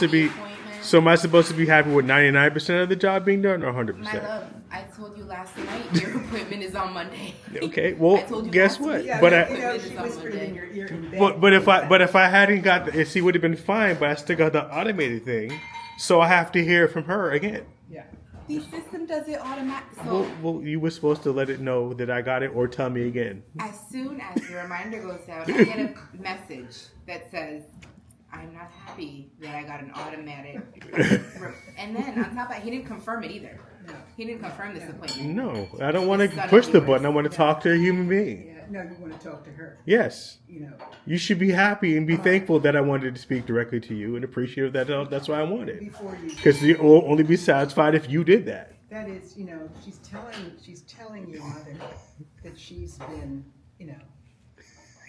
to be. So am I supposed to be happy with 99% of the job being done or 100%? My love, I told you last night your appointment is on Monday. Okay, well, I told you guess last what? week. Yeah, But she whispered it in your ear in bed. but if I hadn't got the, she would have been fine. But I still got the automated thing, so I have to hear from her again. Yeah. The system does it automatically. So Well, you were supposed to let it know that I got it or tell me again. as soon as the reminder goes out, I get a message that says, "I'm not happy that I got an automatic." And then on top of that, he didn't confirm it either. No. He didn't confirm this appointment. No, I don't want It's to none push of the yours. button. I want to talk to a human being. Yeah. No, you want to talk to her. Yes. You know, You should be happy and be thankful that I wanted to speak directly to you and appreciative that that's why I wanted. before you. Because you will only be satisfied if you did that. That is, you know, she's telling your mother that she's been, you know,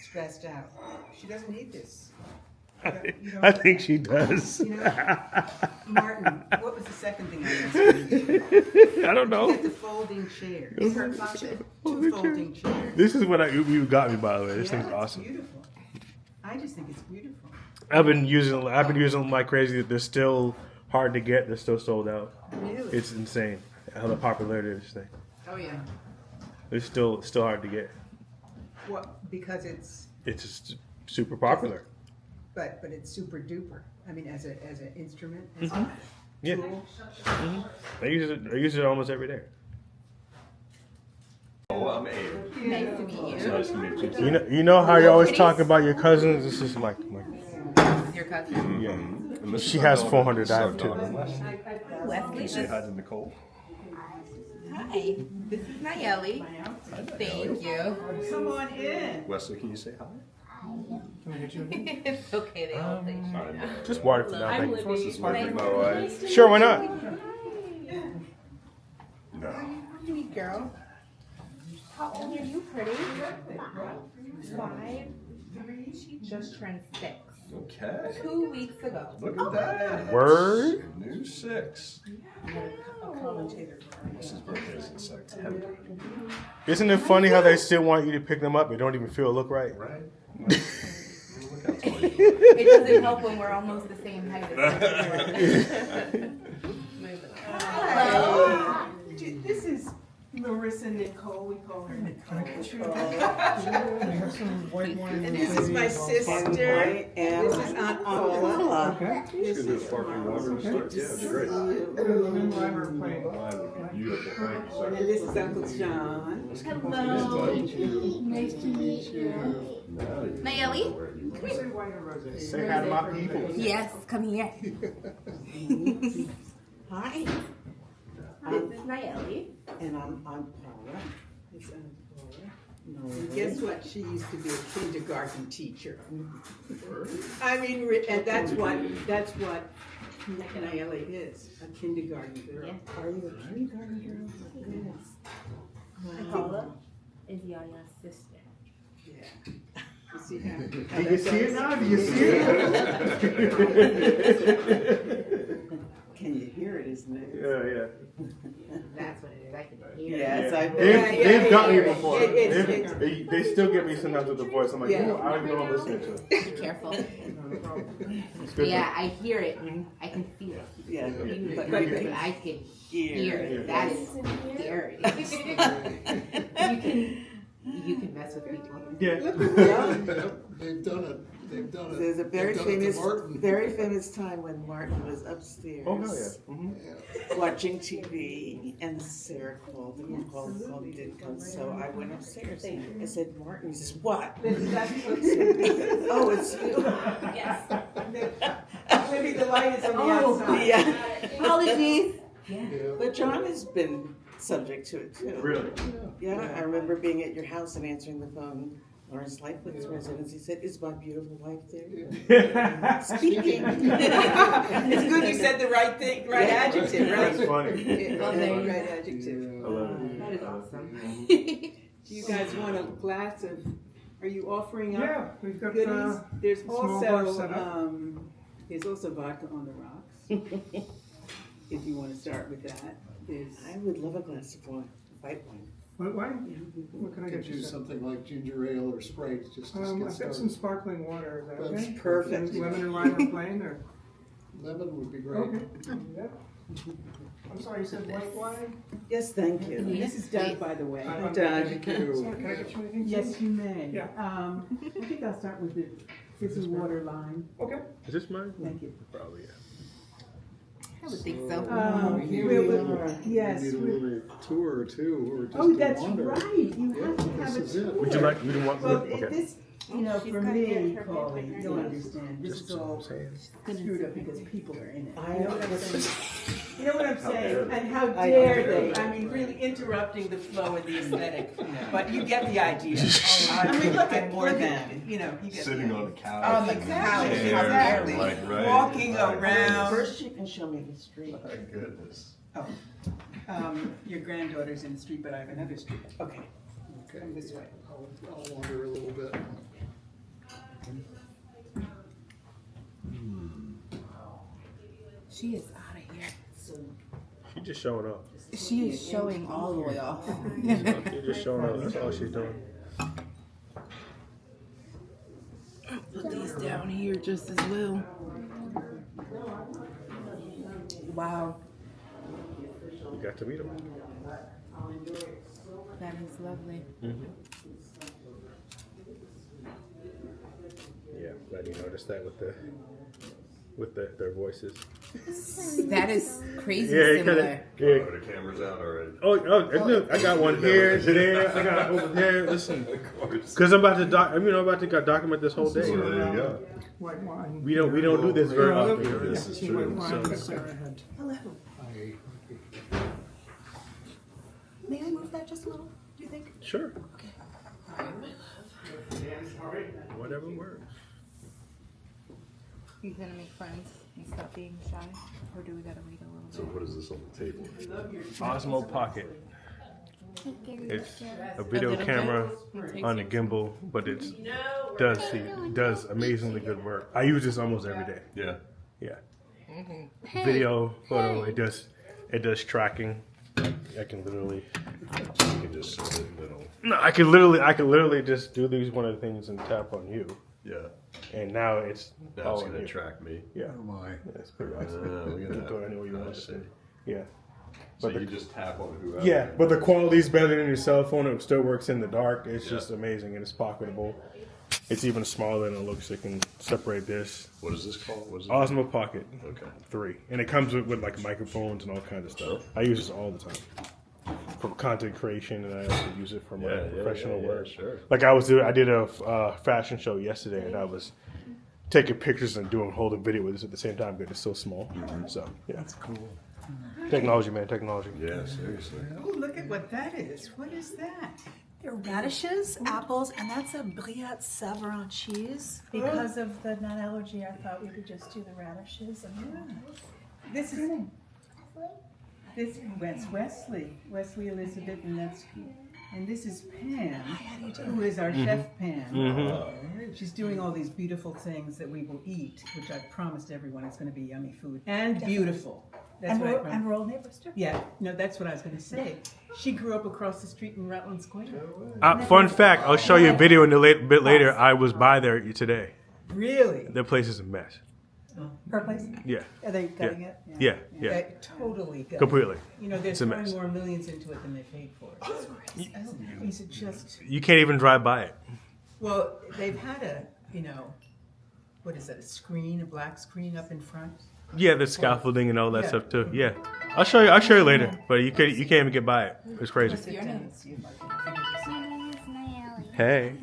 stressed out. She doesn't need this. I think she does. You know, Martin, what was the second thing I asked you? I don't know. Get the folding chairs. Her closet, two folding chairs. This is what you got me, by the way. This Yeah, thing's it's awesome. Beautiful. I just think it's beautiful. I've been using them like crazy. They're still hard to get. They're still sold out. Really? It's insane how the popularity of this thing. Oh yeah. It's still hard to get. What? Because it's, It's just super popular. but it's super duper. I mean, as an instrument, as Mm-hmm. a Yeah, tool. I use it almost every day. Oh, I'm Abe. Nice to meet you. Nice to meet you. You know how you always talk about your cousins. This is like Your cousin. yeah. And this is She my has daughter, 400 I have too. stepdaughter, Leslie. Wesley. Say hi to Nicole. Hi. This is Nayeli. Thank you. Come on in. Wesley, can you say hi? It's okay. They all say shit. Just water for now. Thank you. This is my wife. Sure, why not? No. Sweet girl. How old are you, pretty? 5. She just turned 6. Okay. 2 weeks ago. Look at that. Word. New 6. This birthday is in September. Isn't it funny how they still want you to pick them up? They don't even feel or look right. Right? Look out for you. It doesn't help when we're almost the same height as This is Marissa Nicole. We call her Nicole. And this is my sister. This is Aunt Paula. This is sparkling water and stuff. Yeah, it's great. Mine would be beautiful. Thank you, sir. And this is Uncle John. Hello. Nice to meet you. Nayeli? Say hi to my people. Yes, come here. Hi, This is Nayeli. and I'm Paula. It's Paula. No, Guess what? She used to be a kindergarten teacher. I mean, and that's what Nayeli is, a kindergarten girl. are you a kindergarten girl? My goodness. Paula is Yaya's sister. Yeah. You see how? Do you see it now? Do you see it? Can you hear it, isn't it? Yeah. That's what it is. I can hear Yes, it. I They've got me yeah. before. They still get me sometimes with the voice. I'm like, Yeah. I don't even know what I'm listening to. Be careful. It's good. Yeah, I hear it. I can feel it. Yeah, But- I can hear it. That is scary. You can mess with people. Yeah. They've done it. They've done it. There's a They've done it to Martin. very famous time when Martin was upstairs Oh, hell yeah. Mm-hmm. watching TV, and Sarah called him and called him, he didn't come, so I went upstairs. I said, Martin, he says, what? Oh, it's you. Maybe the light is on the outside. Yeah, Apologies. but John has been subject to it too. Really? Yeah, I remember being at your house and answering the phone. Lawrence Lightfoot's residence. He said, "Is my beautiful wife there?" Speaking. It's good you said the right thing, right adjective, right? That's funny. Yeah, right adjective. I love it. That is awesome. Do you guys want a glass of, are you offering up Yeah, we've got goodies? There's small bar also, set up. there's also vodka on the rocks. If you want to start with that. There's, I would love a glass of wine, white wine. What can I Could get you? do sir? something like ginger ale or Sprite just to I've get got some started. sparkling water. Is that That's okay? perfect. And lemon and lime are plain, or lemon would be great. Okay. Yeah. I'm sorry, you said white wine? Yes, thank you. Yes, This is Doug, by the way. Doug. Thank you. Sorry, can I get you anything? Yes, you may. Yeah. I think I'll start with the fizzy water line. Okay. Is this mine? Thank you. Probably, yeah. I would think so. Here we we are. are. Yes, We need a we- little tour or two, or just Oh, a that's wander. right. You have to This have is a it. tour. Would you like? You want? Well, Okay. this, you know, She's for gotta me, get her Paulie, paper you'll ready. understand, this is all saying. screwed up because people are in it. I You know what I'm know. saying? You know what I'm saying? And how I dare know. they? I mean, really interrupting the flow of the aesthetic, but you get the idea. I mean, look at more than, you know, you get the Sitting idea. on the couch. On the in couch, chair, exactly. like, right, Walking right. around. First, you can show me the street. My goodness. Oh, your granddaughter's in the street, but I have another street. Okay, Okay, come this way. I'll wander a little bit. She is out of here. She's just showing up. She is showing all the way off. She's just showing up. That's all she's doing. Put these down here just as well. Wow, You got to meet him. that is lovely. Yeah, glad you noticed that with their voices. That is crazy Yeah, similar. yeah. Oh, the camera's out already. Oh, I got one here, there. I got over there. Listen, Of course. because I'm about to document this whole So day. there you go. White wine. We don't do this very often. This is White true. wine that Sarah had. May I move that just a little, do you think? Sure. Whatever works. You gonna make friends and stop being shy, or do we gotta wait a little So what is this on the table? Osmo Pocket. It's a video camera on a gimbal, but it does amazingly good work. I use this almost every day. Yeah. Yeah. Video, photo. It does tracking. I can literally. You can just sit in the middle. No, I can literally just do these one of the things and tap on you, Yeah. and now it's Now all it's on gonna you. track me. Yeah, Oh my. that's pretty Ah, awesome. look You at can that. go anywhere you I want to. see. Yeah. So But you just tap on whoever. Yeah, but the quality's better than your cell phone. It still works in the dark. It's just Yeah. amazing, and it's pocketable. It's even smaller than it looks. It can separate this. What is this called? What is it? Osmo Pocket Okay. 3, and it comes with like microphones and all kinds of stuff. I use this all the time for content creation, and I also use it for my professional work. Sure. Like I did a fashion show yesterday, and I was taking pictures and holding video with this at the same time because it's so small. So yeah, that's cool. Technology, man, technology. Yeah, seriously. Oh, look at what that is. What is that? They're radishes, apples, and that's a Brie Savarin cheese. Because of the nut allergy, I thought we could just do the radishes and This is, that's Wesley Elizabeth, and this is Pam, who is our chef Pam. She's doing all these beautiful things that we will eat, which I promised everyone is going to be yummy food and beautiful. That's what I promised. and rural neighbors too. Yeah, no, that's what I was going to say. She grew up across the street in Rutland Square. Fun fact: I'll show you a video in a bit later. I was by there today. Really? The place is a mess. Her place? Yeah, Are they gutting it? yeah. Totally good. Completely. You know, they're It's a throwing mess. more millions into it than they paid for. Is it just? You can't even drive by it. Well, they've had a, what is that? A black screen up in front. Yeah, the scaffolding and all that Yeah. stuff too. Yeah, I'll show you later. But you can't even get by it. It's crazy. What's your name? Hey.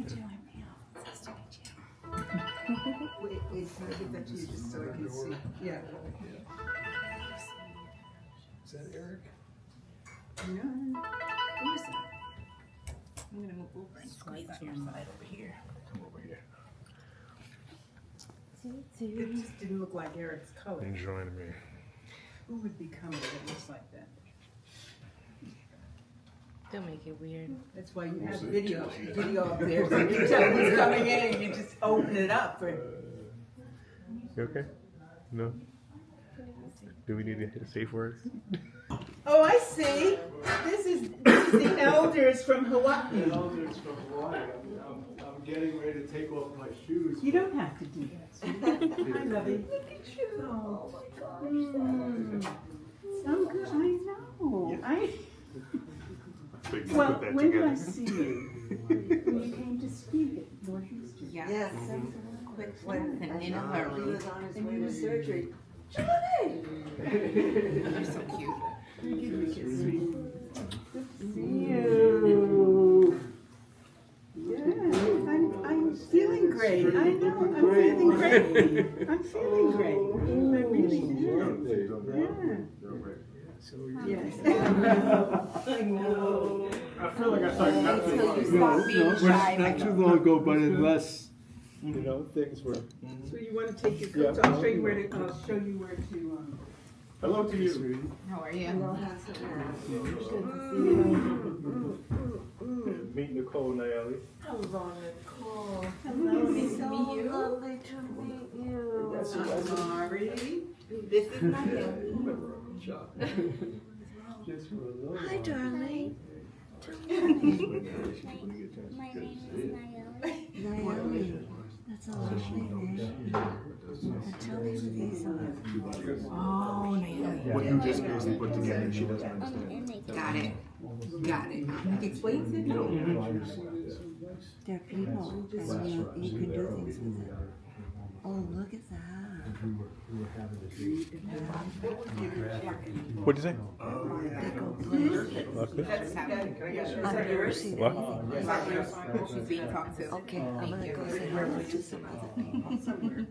Wait, can I give that to you just so I can see? Yeah. Is that Eric? No. Who is that? I'm gonna move over and squeeze on your side over here. Come over here. It just didn't look like Eric's color. Enjoying me. Who would be coming that looks like that? Don't make it weird. That's why you have video up there. So you tell who's coming in and you just open it up. You okay? No. Do we need to hit a safe word? Oh, I see. This is the elders from Hawaii. Elders from Hawaii. I'm getting ready to take off my shoes. You don't have to do that. sweetie. I love you. Look at you. I'm good. I know. So you can Well, put that when did I together. see you? When you came to speak at Northeastern. Yeah. Yes. Quick flips and in a He hurry. was on his way to surgery. You're so cute. Good to see you. Yeah, I'm feeling great. I know. I'm feeling great. I'm feeling great. I really am. Yes. I know. I feel like I started not too Until long you ago. stop being shy. Not too long ago, but unless, things were. So you want to take your coats? I'll show you where to. Hello to you. How are you? Meet Nicole Nayeli. Hello, Nicole. Hello, nice to meet you. Lovely to meet you. Sorry. This is my baby. Hi, darling. My name is Nayeli. Naomi. That's a lovely name. And tell me who these are. Oh, Naomi. What you just basically put together, she doesn't understand. Got it. Got it. Explain to me. They're people, and you can do things with them. Oh, look at that. What'd you say? They go places. Lucky? That's happening. I've never seen What? anything. She's being talked to. Okay, I'm gonna go say hello to some other people.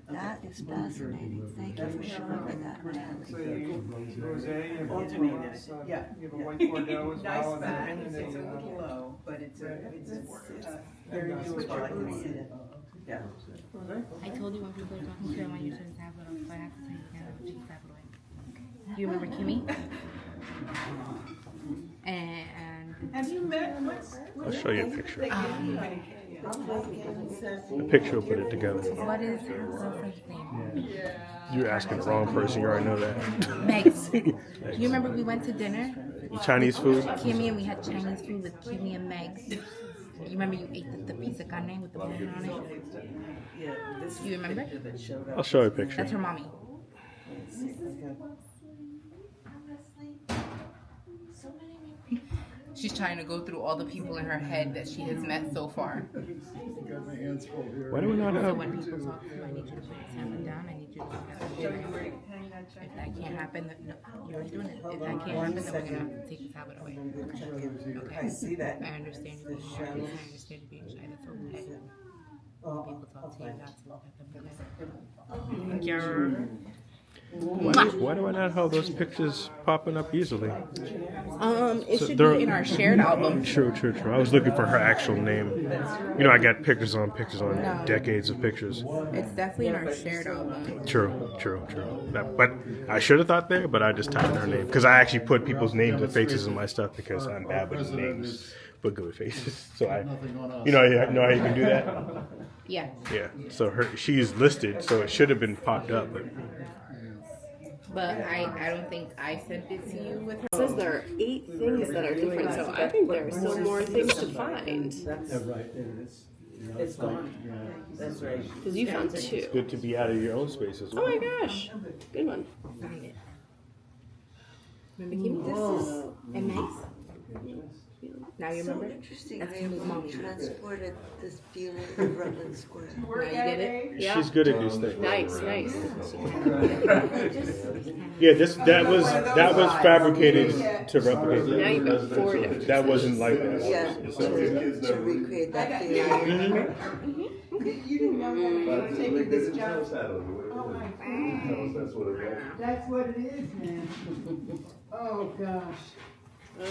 That is fascinating. Thank you for showing me that, Natalie. Alternated. Yeah. You have a white Bordeaux as Nice well. and back. then- It's a little low, but it's very doable. I can see it. Yeah. I told you when people were talking to him, I used to have it on, so I have to say it again. She have it away. Do you remember Kimmy? And Have you met? I'll show you a picture. The The picture will put it together. what is her girlfriend's name? You're asking the wrong person. You already know that. Megs. You remember we went to dinner, Chinese food. Kimmy, and we had Chinese food with Kimmy and Megs. You remember you ate the piece of carne with the bone on it? Yeah, this You remember? that showed up. I'll show you a picture. That's her mommy. She's trying to go through all the people in her head that she has met so far. Why do we not So have? when people talk to you, I need you to put your tablet down. I need you to look at the chair. If that can't happen, then, no, you're already doing it. If that can't happen, then we're gonna have to take the tablet away. I see that. I understand you being nervous. I understand you being shy. That's okay. When people talk to you, not to look at them. Okay? You're. Why do I not have those pictures popping up easily? It So should they're- be in our shared album. True. I was looking for her actual name. You know, I got pictures on No. decades of pictures. It's definitely in our shared album. True. But I should have thought there, but I just typed her name because I actually put people's names and faces in my stuff because I'm bad with names, but good with faces. So you know how you can do that. Yeah. Yeah. So she's listed, so it should have been popped up. But I don't think I sent it to you with her. It says there are 8 things that are different, so I think there are still more things to find. It's gone. That's right. Because you found 2. Good to be out of your own space as Oh well. my gosh. Good one. Find it. Remember Kimmy? And Max? Now you So remember? interesting. That's They Kimmy's mommy. transported this feeling of Rutland Square. Now you get it? Yeah. She's good at these things. Nice. Yeah, that was fabricated to replicate Now that. you've got 4 different. That wasn't like that. Yeah, to recreate that feeling. You didn't know that we were taking this job. Oh my God. That's what it is, man. Oh gosh. Oh,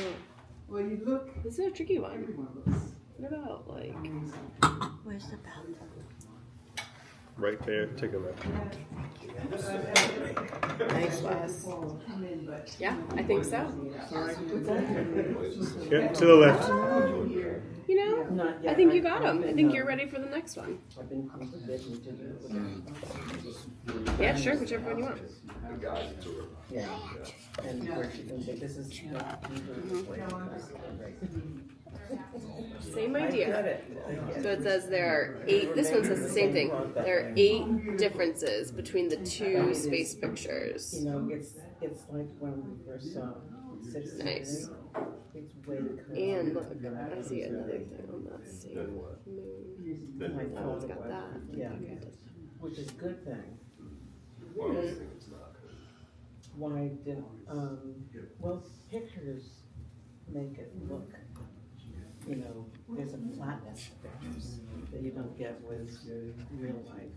Well, you look. this is a tricky one. Everyone looks. What about, like... Where's the bathroom? Right there, take a look. Nice, Wes. Yeah, I think so. Yeah, to the left. You know, I think you got them. I think you're ready for the next one. Yeah, sure, whichever one you want. Yeah. And where she can say, this is Same I get idea. it. So it says there are 8. This one says the same thing. There are 8 differences between the 2 space pictures. You know, it's like when we first saw Citizen. Nice. It's way cool. And look, I see another thing on that same moon. That one's got that. Yeah, which is a good thing. Why did well, pictures make it look, you know, there's a flatness to pictures that you don't get with real life.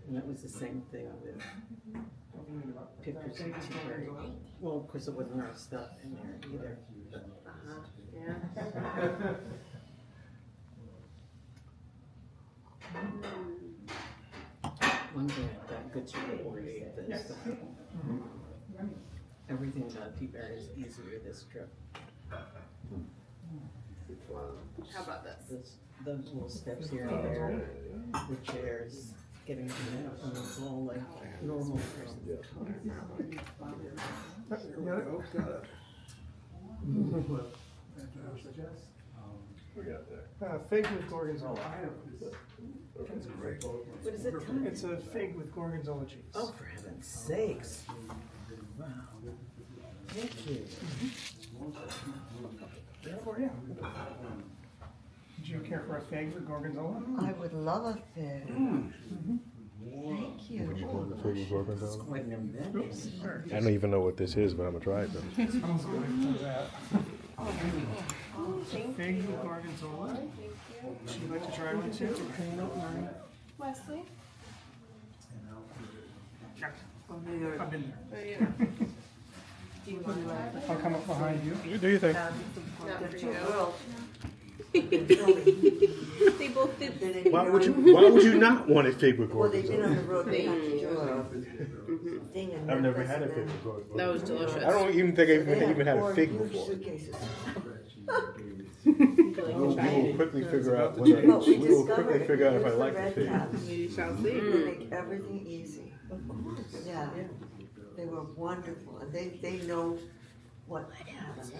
And that was the same thing with pictures of T-Berry. Well, of course, it wasn't our stuff in there either. Yeah. One day I got good to coordinate this. Everything about T-Berry is easier this trip. How about this? The little steps here and there, the chairs, getting to know, and it's all like normal person. Fig with gorgonzola. What is it? It's a fig with gorgonzola cheese. Oh, for heaven's sakes. Wow. Thank you. There for you. Would you care for a fig with gorgonzola? I would love a fig. Thank you. It's quite an invention. I don't even know what this is, but I'm gonna try it though. Sounds good. That. Fig with gorgonzola. Would you like to try one too? Wesley? I've been there. Oh, yeah. I'll come up behind you. You do your thing. Not for you. They both did. Why would you not want a fig with gorgonzola? on the road. I've never had a fig with gorgonzola. That was delicious. I don't even think I even had a fig before. We will quickly figure out if I like the fig. We shall They see. make everything easy. Of course. Yeah, they were wonderful, and they know what happens.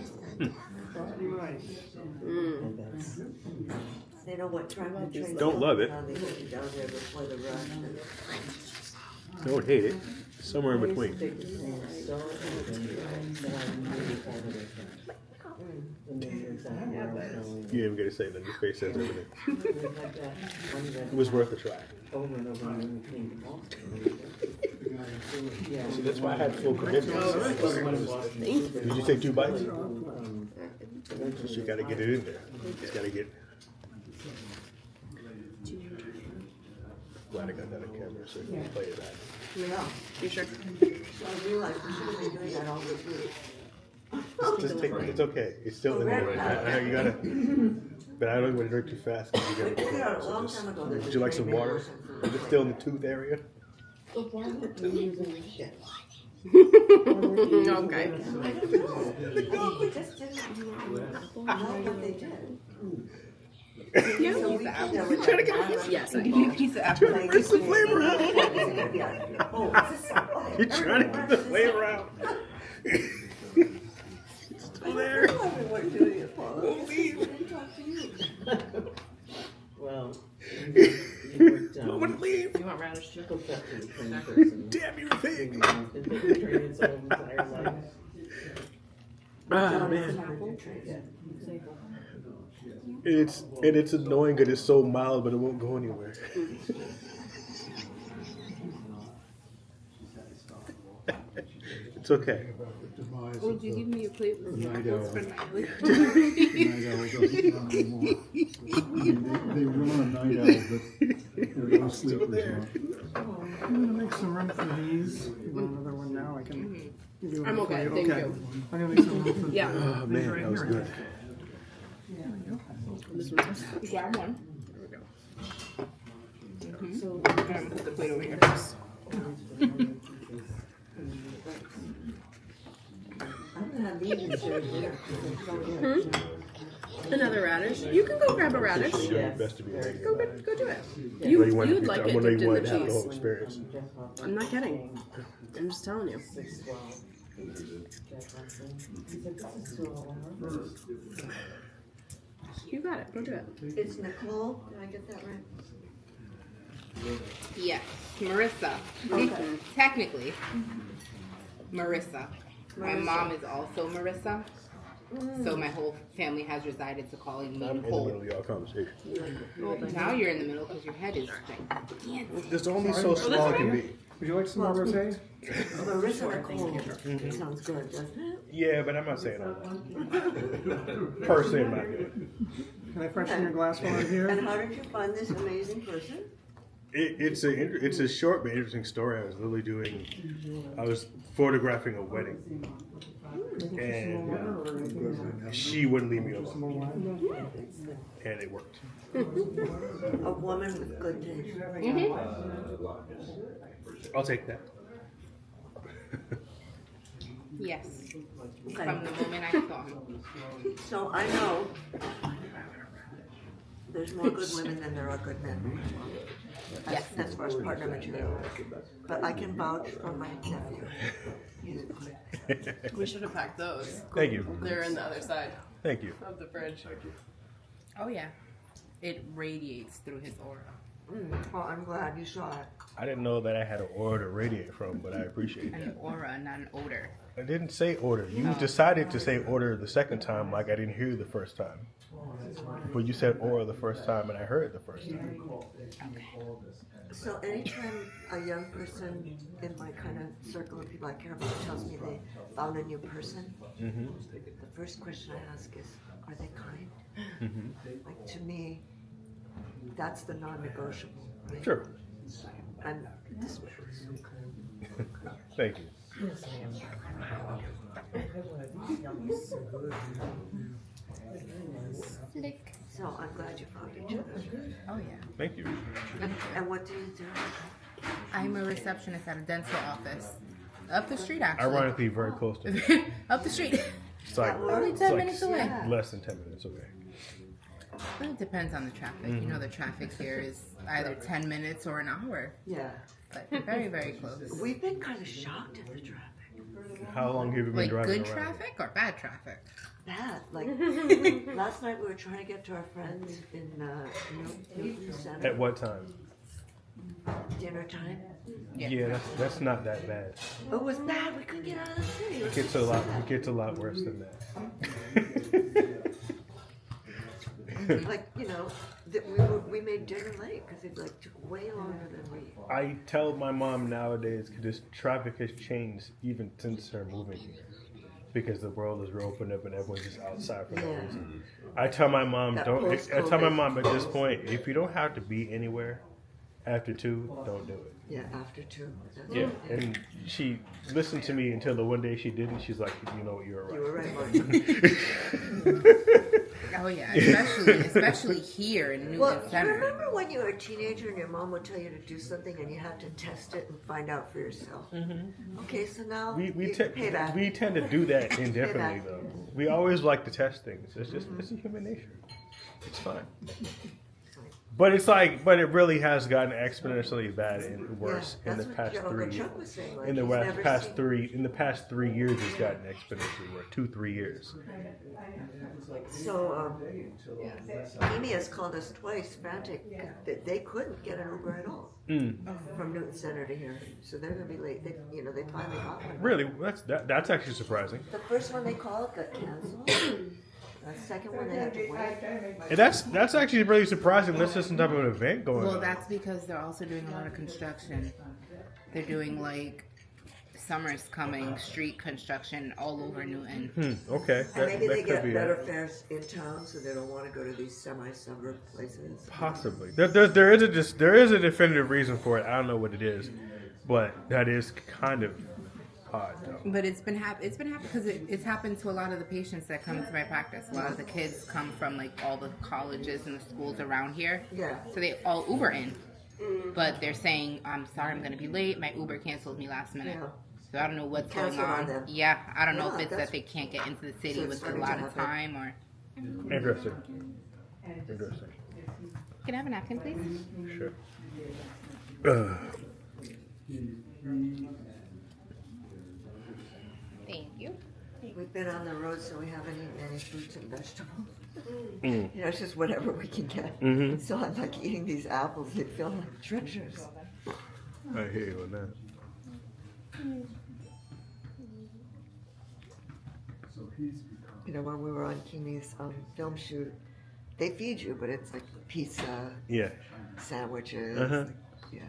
They know what time the train. Don't love it. How they get you down there before the rush. Don't hate it. Somewhere in between. You didn't even get to say that. Your face says everything. It was worth a try. See, that's why I had full commitment. Did you take 2 bites? You gotta get it in there. Just gotta get. Glad I got that on camera so you can play it back. Yeah. You sure? I realized we should have been doing that all this week. Just take it. It's okay. It's still in there right now. I know you gotta. But I don't want to drink too fast. You gotta Figured out a so long just- time ago would you like some water? Is it still in the tooth area? Okay. I don't know, we just didn't know what they did. So we did that with that Yes, I Give me a piece of apple. like, Where's the flavor out? yeah. Oh, is this so? You're trying to get the flavor out. It's still there. What doing it for? Won't leave. Well, I want to leave. You want radish too? Damn you, pig. Ah, man. It's annoying because it's so mild, but it won't go anywhere. It's okay. Would you give me a plate with apples for Natalie? Night owl doesn't run anymore. They run on night owl, but there are no sleepers on. I'm gonna make some room for these. You want another one now? I can. Do I'm one for okay, you. thank you. I'm gonna make some room for Yeah. Oh, man, that was good. This one's grab one. There we go. So I'm gonna put the plate over here first. I'm gonna leave you there. Another radish. You can go grab a radish. Best to be ready. Go do it. I'm You'd gonna like it I'm gonna dipped in want the to have the whole cheese. experience. I'm not kidding. I'm just telling you. You got it. Don't do it. It's Nicole, did I get that right? Yes, Marissa. Technically, Marissa. My mom is also Marissa. So my whole family has resided to calling me I'm in the Nicole. middle of y'all conversation. Well, now you're in the middle because your head is gigantic. It's only so small it can be. Would you like some more rosé? Marissa Nicole. Sounds good, doesn't it? Yeah, but I'm not saying that. Per se, I'm not doing it. Can I freshen your glass while I'm And here? how did you find this amazing person? It's a short but interesting story. I was photographing a wedding, and she wouldn't leave me alone, and it worked. A woman with good taste. I'll take that. Yes. Okay. From the moment I saw him. So I know there's more good women than there are good men. As far as partner material. But I can vouch for my nephew. We should have packed those. Thank you. They're in the other side Thank you. of the fridge. Oh yeah. It radiates through his aura. Well, I'm glad you saw it. I didn't know that I had an aura to radiate from, but I appreciate An that. aura, not an odor. I didn't say order. You decided to say order the second time, like I didn't hear you the first time. But you said aura the first time, and I heard it the first time. So anytime a young person in my kind of circle of people I care about tells me they found a new person, the first question I ask is, are they kind? Like to me, that's the non-negotiable. Right? Sure. And this was so kind. Thank you. So I'm glad you found each other. Oh yeah. Thank you. And what do you do? I'm a receptionist at a dental office. Up the street actually. Ironically, very close to me. Up the street. It's like, Only it's 10 like minutes away. less than 10 minutes away. Well, it depends on the traffic. You know the traffic here is either 10 minutes or an hour. Yeah. But very, very close. We've been kind of shocked at the traffic. How long have you been Like driving good around? traffic or bad traffic? Bad. Like last night we were trying to get to our friends in Newton Center. At what time? Dinner time. Yeah, that's not that bad. It was bad. We couldn't get out of the city. It gets a lot worse than that. Like we made dinner late because it like took way longer than we. I tell my mom nowadays because traffic has changed even since her moving here, because the world is opened up and everyone's just outside for no reason. I tell my mom I tell my mom at this point, if you don't have to be anywhere after 2, don't do it. Yeah, after 2. That's Yeah, right. and she listened to me until the one day she didn't. She's like, you know what, you were right. You were right, Oh yeah, especially here in Newton Well, Center. remember when you were a teenager and your mom would tell you to do something and you had to test it and find out for yourself? Okay, so now We you pay back. tend to do that indifferently back. though. We always like to test things. It's just it's a human nature. It's fine. But it really has gotten exponentially bad and worse in the past 3 years. Chuck was saying, like, In the he's never past seen- 3 years, it's gotten exponentially worse. 2-3 years. So, Amy has called us twice, frantic. They couldn't get an Uber at all from Newton Center to here, so they're gonna be late. They finally got one. Really, that's actually surprising. The first one they called got canceled. The second one they had to wait. And that's actually really surprising. Unless there's some type of an event going Well, on. that's because they're also doing a lot of construction. They're doing like summer's coming, street construction all over Newton. Okay, And maybe they could get be better it. fares in town, so they don't want to go to these semi-suburb places. Possibly. There is a definitive reason for it. I don't know what it is, but that is kind of odd though. But it's been happening because it's happened to a lot of the patients that come into my practice. A lot of the kids come from like all the colleges and the schools around here. Yeah. So they all Uber in. But they're saying, I'm sorry, I'm going to be late. My Uber canceled me last minute. Yeah. So I don't know what's going Canceled on on. them. Yeah, I don't know Yeah, if it's that's- that they can't get into the city so it's with a starting lot to of happen. time or... Interesting. Interesting. Can I have a napkin, please? Sure. Thank you. We've been on the road, so we haven't eaten any fruits and vegetables. Mm. You know, it's just whatever we can get. Mhm. So I'm like eating these apples. They feel like treasures. I hear you on that. You know, when we were on Kimi's film shoot, they feed you, but it's like pizza, Yeah. sandwiches. Uh-huh. Like, yeah.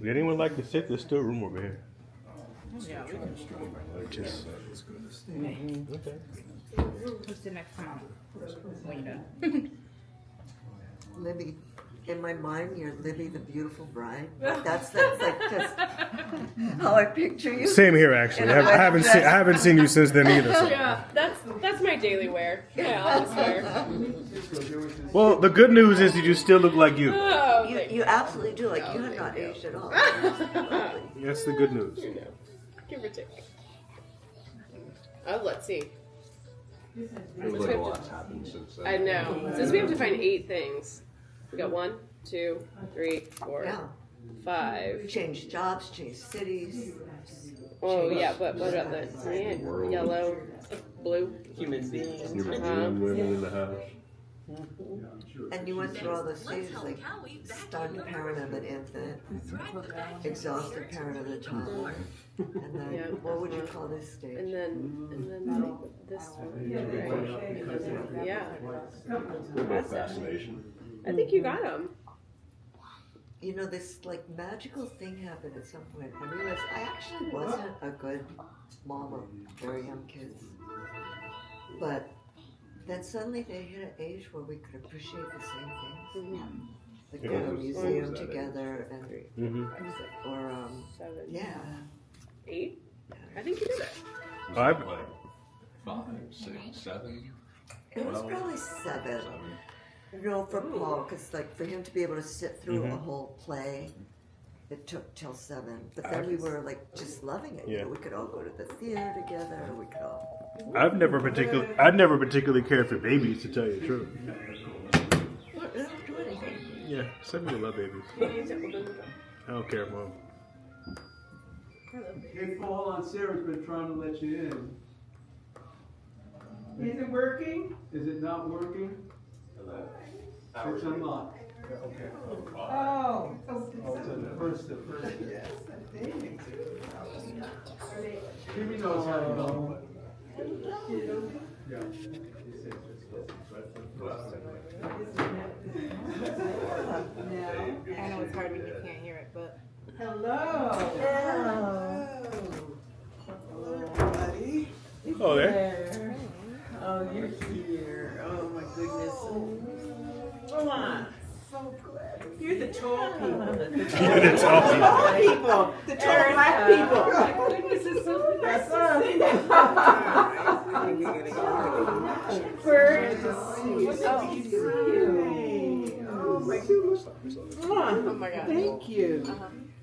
Would anyone like to sit? There's still room over here. Yeah, we can. Just, okay. Who's the next one? When you're done. Libby, in my mind, you're Libby the beautiful bride. That's like just how I picture you. Same here, actually. I haven't seen you since then either. So. Yeah, that's my daily wear. Yeah, office wear. Well, the good news is that you still look like you. Oh, You absolutely do. Like you have not aged at all. That's the good news. Give or take. Oh, let's see. Feels like a lot's happened since then. I know. Since we have to find 8 things. We got 1, 2, 3, 4, Yeah. 5. Change jobs, change cities. Oh yeah, but what about the yellow, blue? Human beings. Human being living in the house. And you went through all those stages, like stunned parent of an infant, exhausted parent of a toddler, and then Yeah. what would you call this stage? And then this one. Right? Yeah. What about fascination? I think you got them. You know, this like magical thing happened at some point. I realized I actually wasn't a good mom of very young kids, but then suddenly they hit an age where we could appreciate the same things. Like go to a museum together and or 7. yeah. 8. I think you did it. I- Like 5, 6, 7. It was probably 7. You know, for Paul, because like for him to be able to sit through a whole play, it took till 7. But then we were like just loving it. You Yeah. know, we could all go to the theater together. We could all. I'd never particularly cared for babies, to tell you the truth. What? They don't do anything. Yeah, some people love babies. I don't care for them. Hey, Paul, Aunt Sarah's been trying to let you in. Is it working? Is it not working? It's unlocked. Oh. The first. Jimmy knows how to go. Yeah. I know it's hard when you can't hear it, but. Hello. Hello, buddy. Oh, there. Oh, you're here. Oh my goodness. Come on. So glad. You're the tall people. You're the tall people. The tall black people. Oh my goodness, it's so nice to see you. Bird to see you. Oh my goodness. Oh my God. Thank you.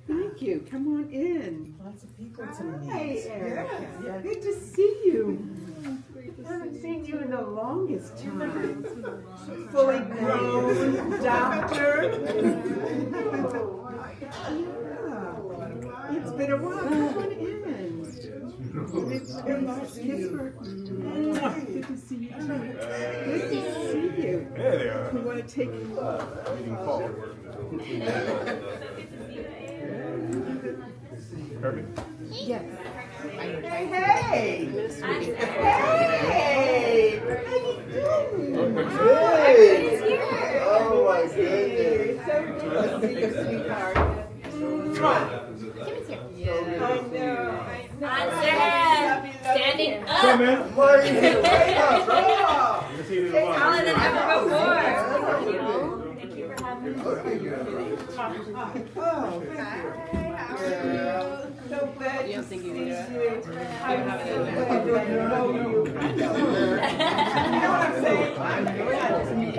Thank you. Come on in. Lots of people to Hi, meet. Erica. Good to see you. I haven't seen you in the longest time. Fully grown doctor. Yeah. It's been a while. Come on in. It's good to see you too. Good to see you. There they are. We want to take Herbie? Yes. Hey! Hey! How you doing? Good. Oh my goodness. So good to see you, sweetheart. I know. Aunt Sarah, standing up. Come in. Taller than ever before. Thank you for having me. Oh, so glad to see you. I'm so glad to know you. You know what I'm saying? I'm glad to meet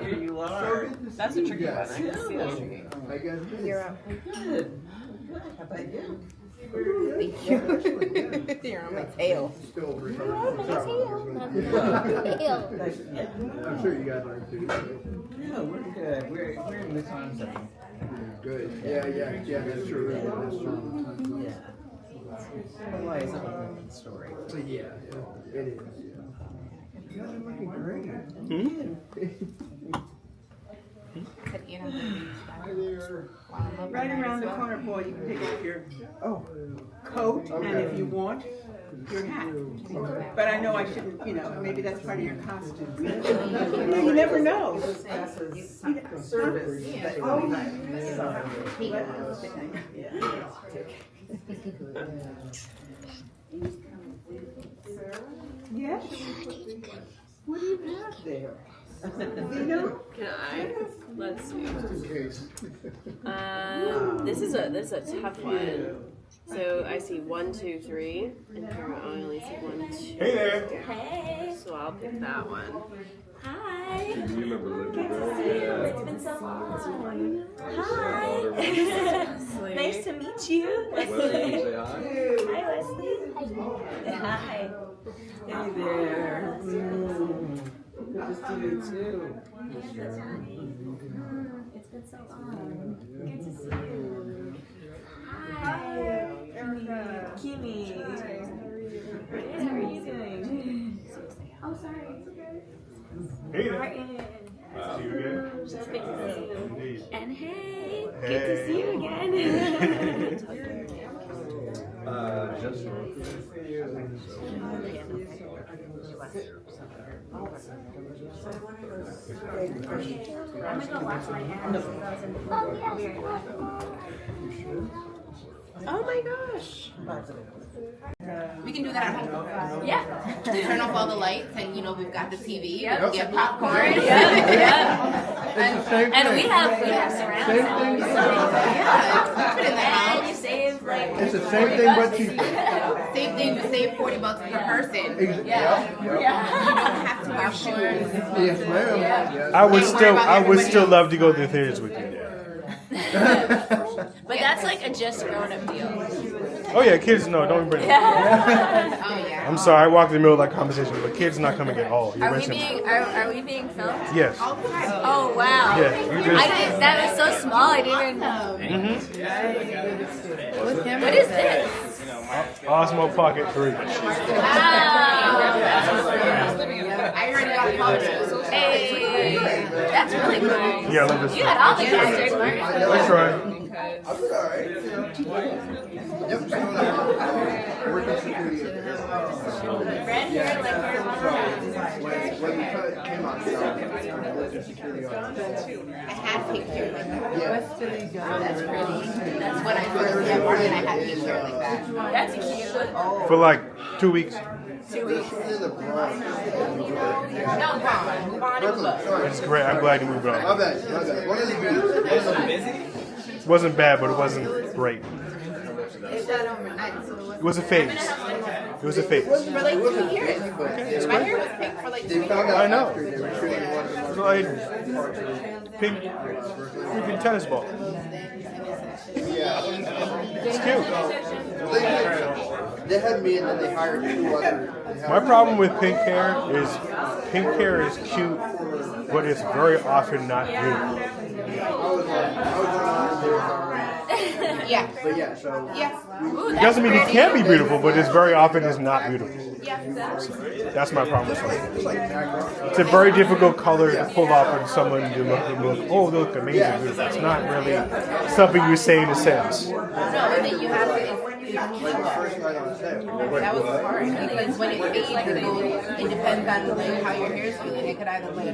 Here you are. That's a tricky one. I can see that tricky. You're up. Good. How about you? Thank you. hair on my tail. Still recovering from I'm sure you guys are too. No, we're good. We're in the time zone. Good. Yeah, that's true. That's true. Yeah. Otherwise, it's a whole different story. Yeah, it is. You guys are looking great. Hi there. Right around the corner, boy, you can take off your coat, and if you want, your hat. But I know I shouldn't, maybe that's part of your costume. You never know. Service. Yes. What do you have there? Can I? Let's see. Just in case. This is a tough one. So I see 1, 2, 3, and here I only see 1, 2. Hey there. Hey. So I'll pick that one. Hi. You remember Libby? Good to see you. It's been so long. Hi. Nice to meet you. Wesley, can you say hi? Hi, Wesley. Hi. Hey there. Good to see you too. It's been so long. Good to see you. Hi, Kimi. How are you doing? Oh, sorry. Hey there. Right in. See you again. So good to see you. Indeed. And hey, Hey. good to see you again. Just I'm gonna go wash my hands. Oh my gosh. We can do that at home. Yeah. Turn off all the lights, and we've got the TV. Yep. We get popcorn. And we have surround Same sound. thing. Put it in the And house. you save like It's the same thing, but cheaper. Same thing. You save $40 per person. You Yeah. don't have to wear shoes. Yes, ma'am. Yes. I would still love to go to the theaters with you. But that's like a just grown up deal. Oh yeah, kids no, don't bring them. Oh yeah. I'm sorry, I walked in the middle of that conversation, but kids not coming at all. You're Are we missing- are we being filmed? Yes. Oh wow. Yeah, you just- I didn't, that was so small. I didn't even. What is this? Osmo Pocket 3. Wow. I already got photos. Hey, that's really cool. Yeah, I love this. You had all the gadgets, Mark. That's right. Working security. Red hair, like hair, When the cut came out, working security on. I had pink hair like that. That's pretty. That's when I first got born, and I had pink hair like that. That's cute. For like 2 weeks. 2 weeks. This is a bronze. No, Vaughn. Vaughn and Look. It's great. I'm glad you moved My on. bad. What is it? It wasn't bad, but it wasn't great. It's not overnight, so It was a phase. It was a phase. for like 2 years. My hair was pink for like 2 years. I know. It was like pink freaking tennis ball. It's cute. They had me and then they hired 2 other. My problem with pink hair is cute, but it's very often not beautiful. Yeah. But yeah, so. Yeah. It doesn't mean it can't be beautiful, but it's very often is not beautiful. Yeah. That's my problem with it. It's a very difficult color to pull off on someone to look, oh, they look amazing. Beautiful. It's not really something you say in a sentence. No, and then you have to. That was hard because when it fades, it depends on like how your hair's feeling. It could either like a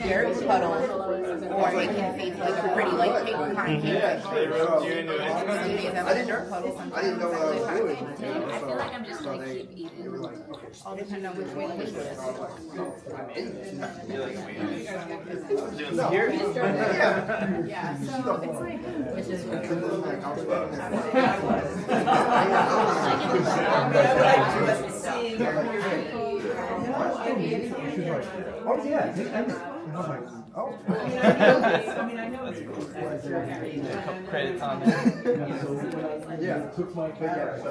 dirt puddle, or it can fade to like a pretty like pink kind of cake. Some days I like a dirt puddle. Sometimes I like hot cake. I feel like I'm just gonna keep eating. All depends on which way the wind is. Yeah, so it's like. she's like, oh yeah, it's ended. And I was like, oh. I know it's cool. Credits on there. Yeah, took my picture.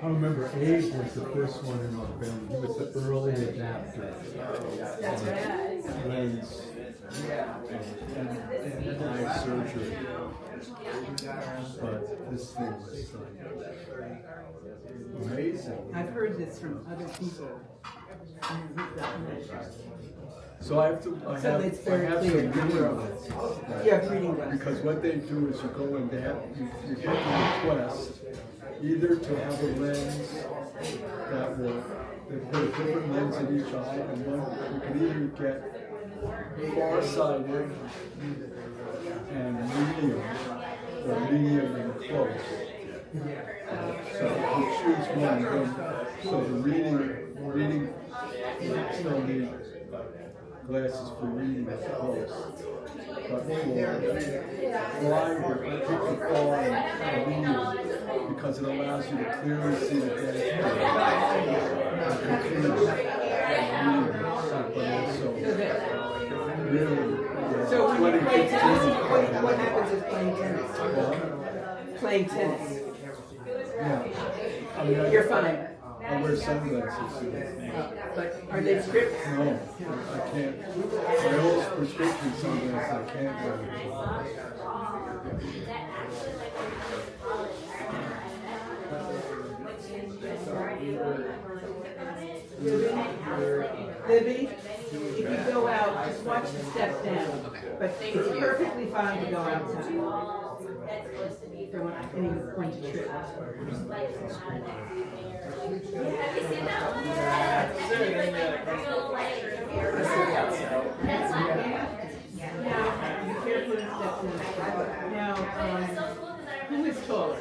I remember Abe was the first one in our family. He was the early adapter. That's right. Lens and eye surgery. But this thing was amazing. I've heard this from other people. So I have to, So it's very clear. video of it. You have reading glasses. Because what they do is you go and they have, you get a request either to have a lens that will, they put a different lens in each eye, and one, you can either get far-sighted and medium, or medium and close. So you choose one, then, so the reading, you still need glasses for reading up close. But for blind, people fall in medium because it allows you to clearly see the So when you play tennis, what happens is playing tennis? Playing tennis. Yeah. You're fine. I wear sunglasses. But are they stripped? No, I can't. My old prescription sunglasses, I can't wear them. Libby, if you go out, just watch the steps down. But it's perfectly fine to go outside. Don't want anyone to trip. Now, who is taller?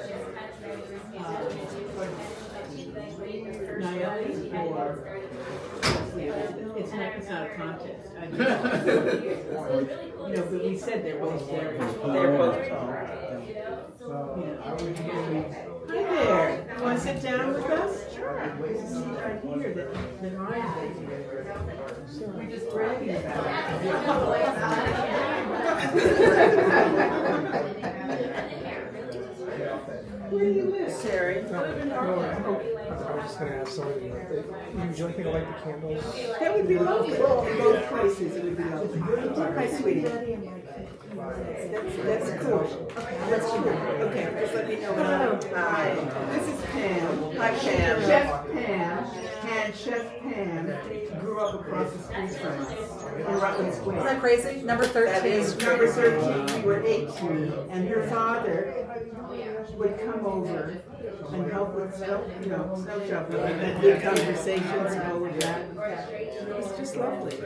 Nayeli or it's not a contest. I just, but we said they're both tall. Hi there. You want to sit down with us? Sure. There's a seat right here that Ryan's taking. So we're just bragging about Where do you live, Sherry? I was just going to ask somebody, would you like me to light the candles? That would be lovely. In both places, it would be lovely. Hi, sweetie. That's cool. That's cool. Okay, just let me know. Hi, this is Pam. Hi, Pam. Chef Pam. And Chef Pam grew up across the street from us in Rutland Square. Isn't that crazy? Number 13. That is number 13. We were 18, and her father would come over and help with snow shoveling and good conversations and all of that. It was just lovely.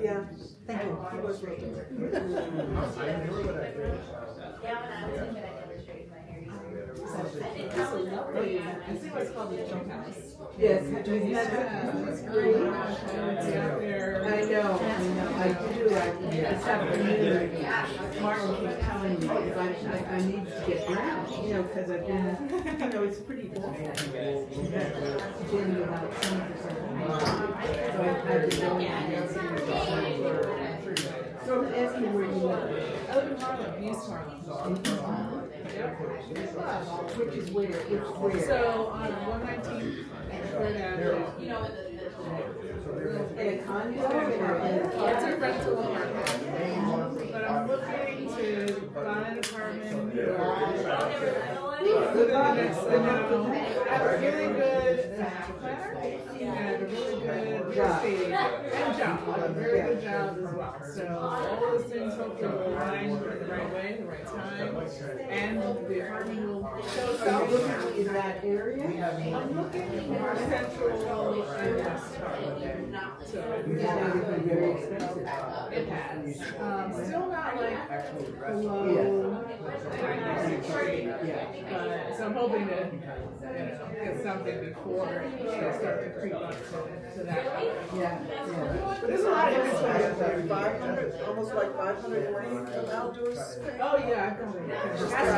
Yeah. Thank you. It was great. Yes, that's great. I know. I do. This afternoon, Martin keeps telling me if I need to get around, because I've been, it's pretty awful. Been about 20%. So I've been going and so I'm asking where you live. I live in Harlem, East Harlem. Which is where? So on 119 Third Avenue. In a condo or It's a rental apartment. But I'm looking to buy an apartment. Good luck. I have a really good planner and a really good real estate and job. A very good job as well. So all those things hopefully will align in the right way, the right time, and the apartment will show Are itself. you looking in that area? I'm looking more central and west. So It's not even very expensive. it has. Still not like below 93. So I'm hoping to get something before they start to creep up to that level. But there's a lot of different 500, almost like 500 range of outdoor space. Oh yeah, I've got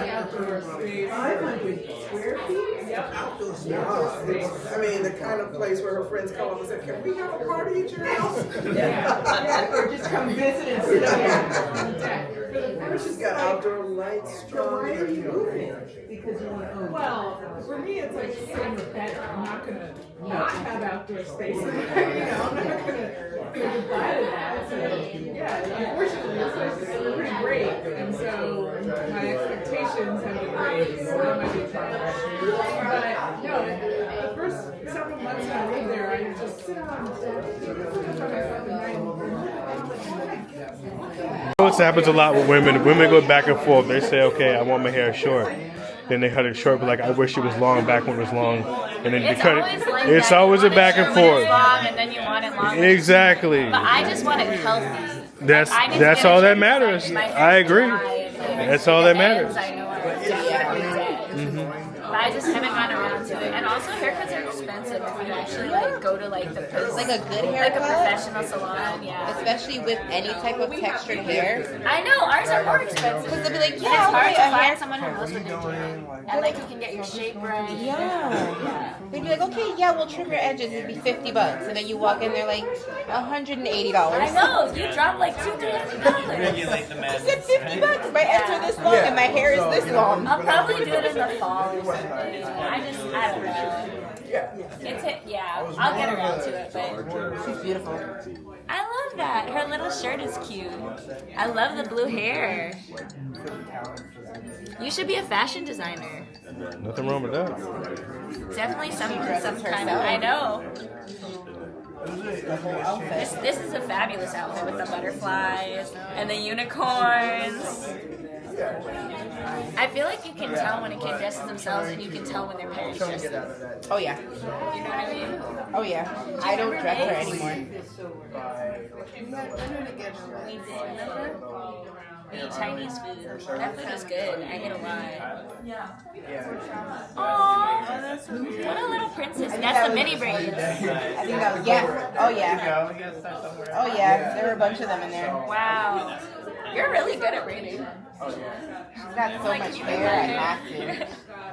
the outdoor space. 500 square feet? Yep. Outdoor space. I mean, the kind of place where her friends come up and say, "Can we have a party at your house?" Or just come visit and sit She's got outdoor lights, strong. Well, for me, it's like sitting or better. I'm not gonna not have outdoor space. I'm not gonna say goodbye to that. So, unfortunately, it's pretty great, and so my expectations have been raised. So that might be a problem. But no, the first several months I lived there, I would just sit on This happens a lot with women. Women go back and forth. They say, okay, I want my hair short. Then they cut it short, but like, I wish it was long back when it was long. And then they cut it. It's always a back and forth. Long and then you want it long. Exactly. But I just want it healthy. That's all that matters. I agree. That's all that matters. I know I'm but I just haven't gotten around to it. And also haircuts are expensive if you actually like go to like the Like a good like a haircut? professional salon, yeah. Especially with any type of textured hair. I know, ours are more expensive. Because they'll be like, And yeah, it's hard okay, to a find hair. someone who knows what they're doing. And like you can get your shape right. Yeah. They'd be like, okay, yeah, we'll trim your edges. It'd be $50. And then you walk in, they're like, $180. I know, you drop like $200. Regulate the I madness. said $50. My ends are this long and my hair is this long. I'll probably do it in the fall or something. I don't know. I'll get around to it, but She's beautiful. I love that. Her little shirt is cute. I love the blue hair. You should be a fashion designer. Nothing wrong with that. Definitely some kind of. I know. This is a fabulous outfit with the butterflies and the unicorns. I feel like you can tell when a kid dresses themselves and you can tell when their parents dress them. Oh, yeah. You know what I mean? Oh, yeah. I don't dress her anymore. We eat Chinese food. That food is good. I get a lot. Aww. What a little princess. That's the mini braids. I think that was, yeah. Oh, yeah. Oh, yeah. There were a bunch of them in there. Wow. You're really good at braiding. She's got so much hair, I have to.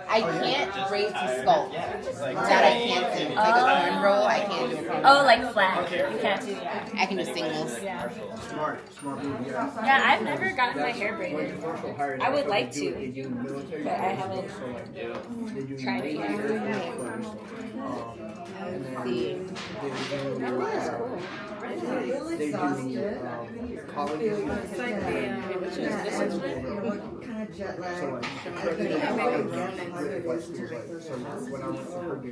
I can't braid to sculpt. That I can't do. Like a corn roll, I can't do. Oh, like flat. You can't do that. I can do singles. Yeah. Yeah, I've never gotten my hair braided. I would like to, but I haven't tried it yet. See. That one is cool.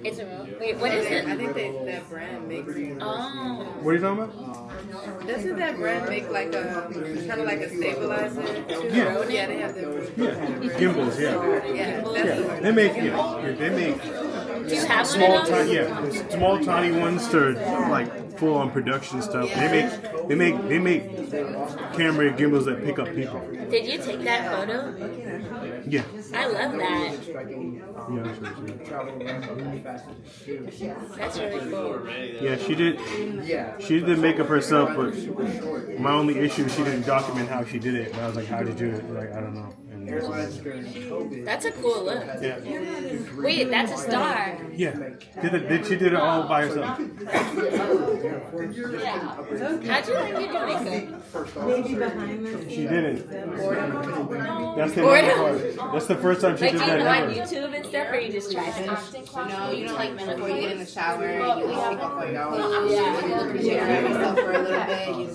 It's a wait. What is it? I think that brand makes. Oh. What are you talking about? Doesn't that brand make like a kind of like a stabilizer? Yeah. Yeah, they have the. Gimbals, yeah. Yeah, They make, they make Do you have small, one of those? small, tiny ones to like full on production stuff. They make camera gimbals that pick up people. Did you take that photo? Yeah. I love that. Yeah, that's That's really cool. yeah, she did the makeup herself, but my only issue is she didn't document how she did it. And I was like, how did you do it? Like, I don't know. And That's a cool look. yeah. Wait, that's a star. Yeah. She did it all by herself. How'd you learn to do makeup? Maybe behind the She didn't. That's the Boredom? part. That's the first time she Like, did do you that go on ever. YouTube and stuff, or you just try things? No, you don't like before you get in the shower, you like take off all your clothes, you look in the mirror at yourself for a little bit, you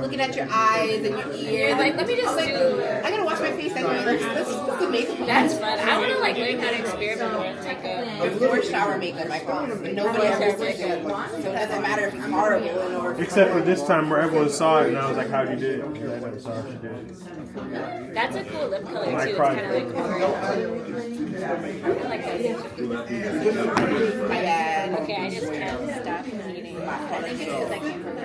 looking at your eyes and your ears. You're like, let me just do. I gotta wash my face anyway. Let's put the makeup on. That's fun. I want to like learn how to experiment with makeup. Before shower makeup, I call it. And nobody ever says it. So it doesn't matter if it's horrible or Except for this time where everyone saw it and I was like, how'd you do it? Because I never saw how she did it. That's a cool lip color I too. It's cried. kind of like orange. I like that. my bad. Okay, I just can't stop eating. I think it's because I came from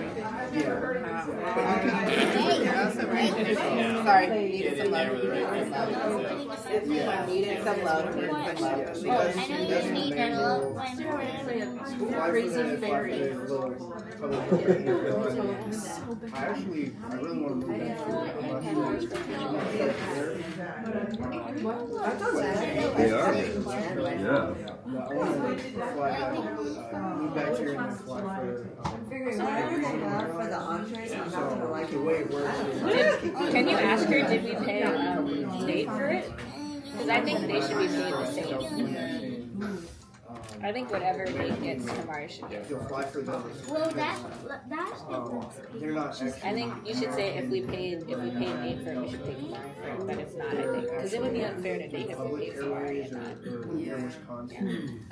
Sorry, needed some love. Needed some love. I know you need a love. Crazy fairy. I really want to move back They are. Yeah. move back here and then fly for. Figuring whatever they love for the entrees, I'm not gonna like The it. way it works. Can you ask her, did we pay Nate for it? Because I think they should be paid the same. I think whatever Nate gets, Tamara should get. You'll fly for them. Well, that's They're not extra. I think you should say if we paid Nate for it, we should pay Tamara for it. But if not, I think because it would be unfair to Nate if we paid Tamara and not.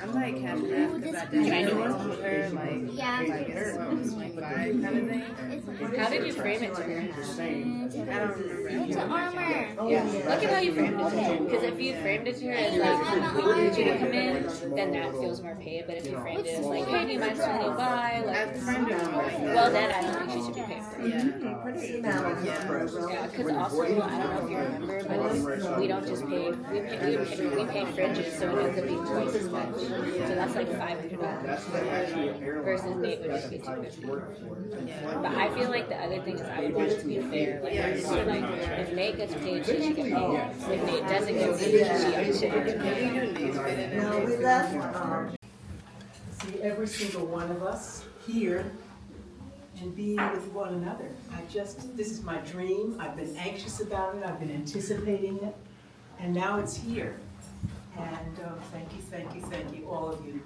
I'm like half and half because I did try to work with her, like, like it's like vibe kind of thing. How did you frame it to her? I don't remember. It's an armor. Yeah, look at how you framed it to her. Because if you framed it to her as like, we need you to come in, then that feels more paid. But if you framed it as like, hey, do you mind swinging by? Like, well, then I don't think she should be paid for it. Yeah, because also, I don't know if you remember, but we don't just pay, we pay fridges, so it ends up being twice as much. So that's like $500 versus Nate would just be $250. But I feel like the other thing is I would want it to be fair. Like, so like if Nate gets paid, she should get paid. If Nate doesn't get paid, she should get paid. No, we left, See every single one of us here and being with one another. This is my dream. I've been anxious about it. I've been anticipating it. And now it's here. And thank you, all of you,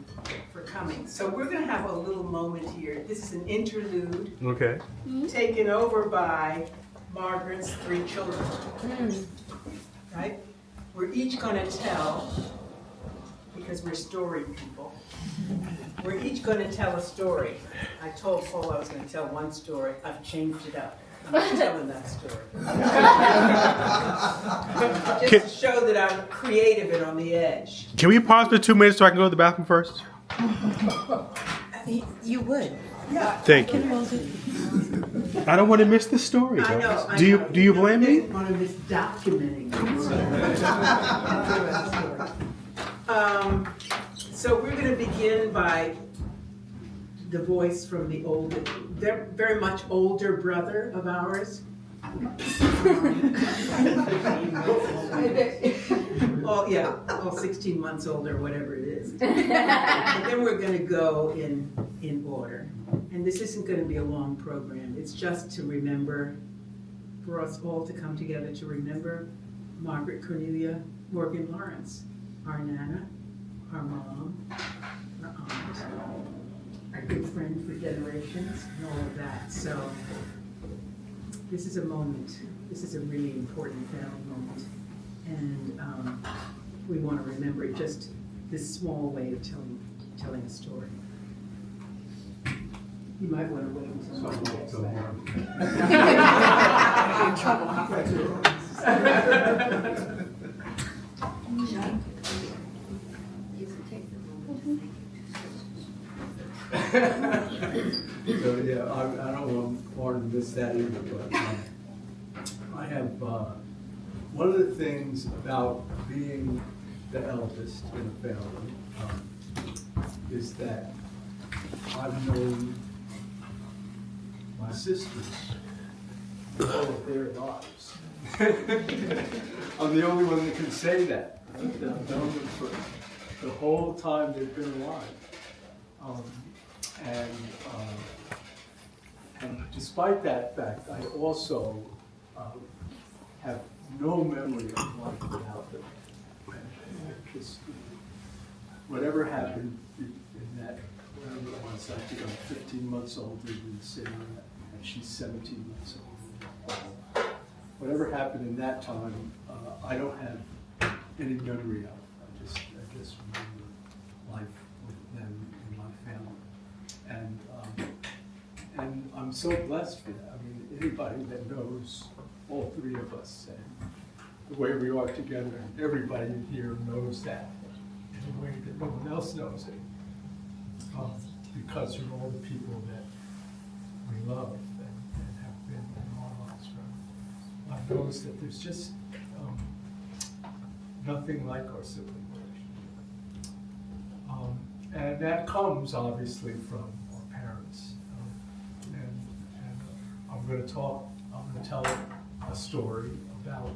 for coming. So we're going to have a little moment here. This is an interlude Okay. taken over by Margaret's 3 children. Right? We're each going to tell, because we're story people, we're each going to tell a story. I told Paul I was going to tell one story. I've changed it up. I'm not telling that story. Just to show that I'm creative and on the edge. Can we pause for 2 minutes so I can go to the bathroom first? you would. Thank you. I don't want to miss the story. I know. Do you blame me? I didn't want to miss documenting. So we're going to begin by the voice from the older, they're very much older brother of ours. All 16 months older, whatever it is. And then we're going to go in order. And this isn't going to be a long program. It's just to remember, for us all to come together to remember Margaret Cornelia Morgan Lawrence, our Nana, our mom, our aunt, our good friend for generations, and all of that. So this is a moment. This is a really important family moment. And we want to remember it, just this small way of telling a story. You might want to wait until someone gets So yeah, I don't want Lauren to miss that either, but I have, one of the things about being the eldest in a family is that I've known my sisters all of their lives. I'm the only one that can say that. I've known them for the whole time they've been alive. And despite that fact, I also have no memory of life without them. Just whatever happened in that, whatever it was, I think I'm 15 months older than Sarah, and she's 17 months older. Whatever happened in that time, I don't have any memory of. I just remember life with them in my family. And I'm so blessed for that. I mean, anybody that knows all 3 of us and the way we are together, everybody in here knows that in a way that no one else knows it. Because you're all the people that we love and have been in our lives knows that there's just nothing like our sibling relationship. And that comes obviously from our parents. And I'm going to tell a story about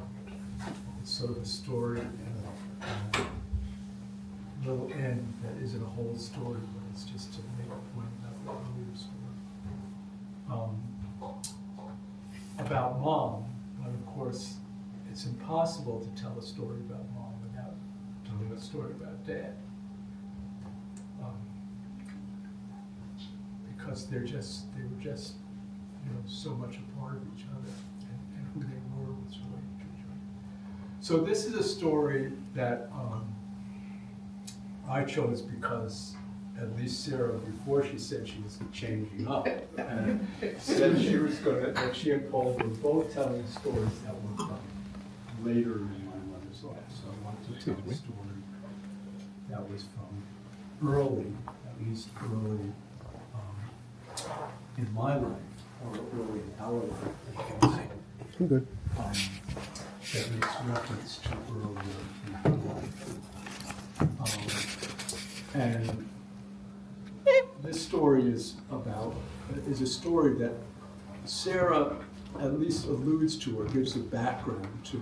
it's sort of a story and a little end that isn't a whole story, but it's just to make a point about the earlier story. About Mom, but of course, it's impossible to tell a story about Mom without telling a story about Dad. Because they were just, so much a part of each other, and who they were was related to each other. So this is a story that I chose because at least Sarah, before she said she was changing up, and said that she and Paul were both telling stories that were from later in my mother's life. So I wanted to tell a story that was from early, at least early in my life, or early in our life. I'm good. That makes reference to earlier in her life. And this story is a story that Sarah at least alludes to or gives a background to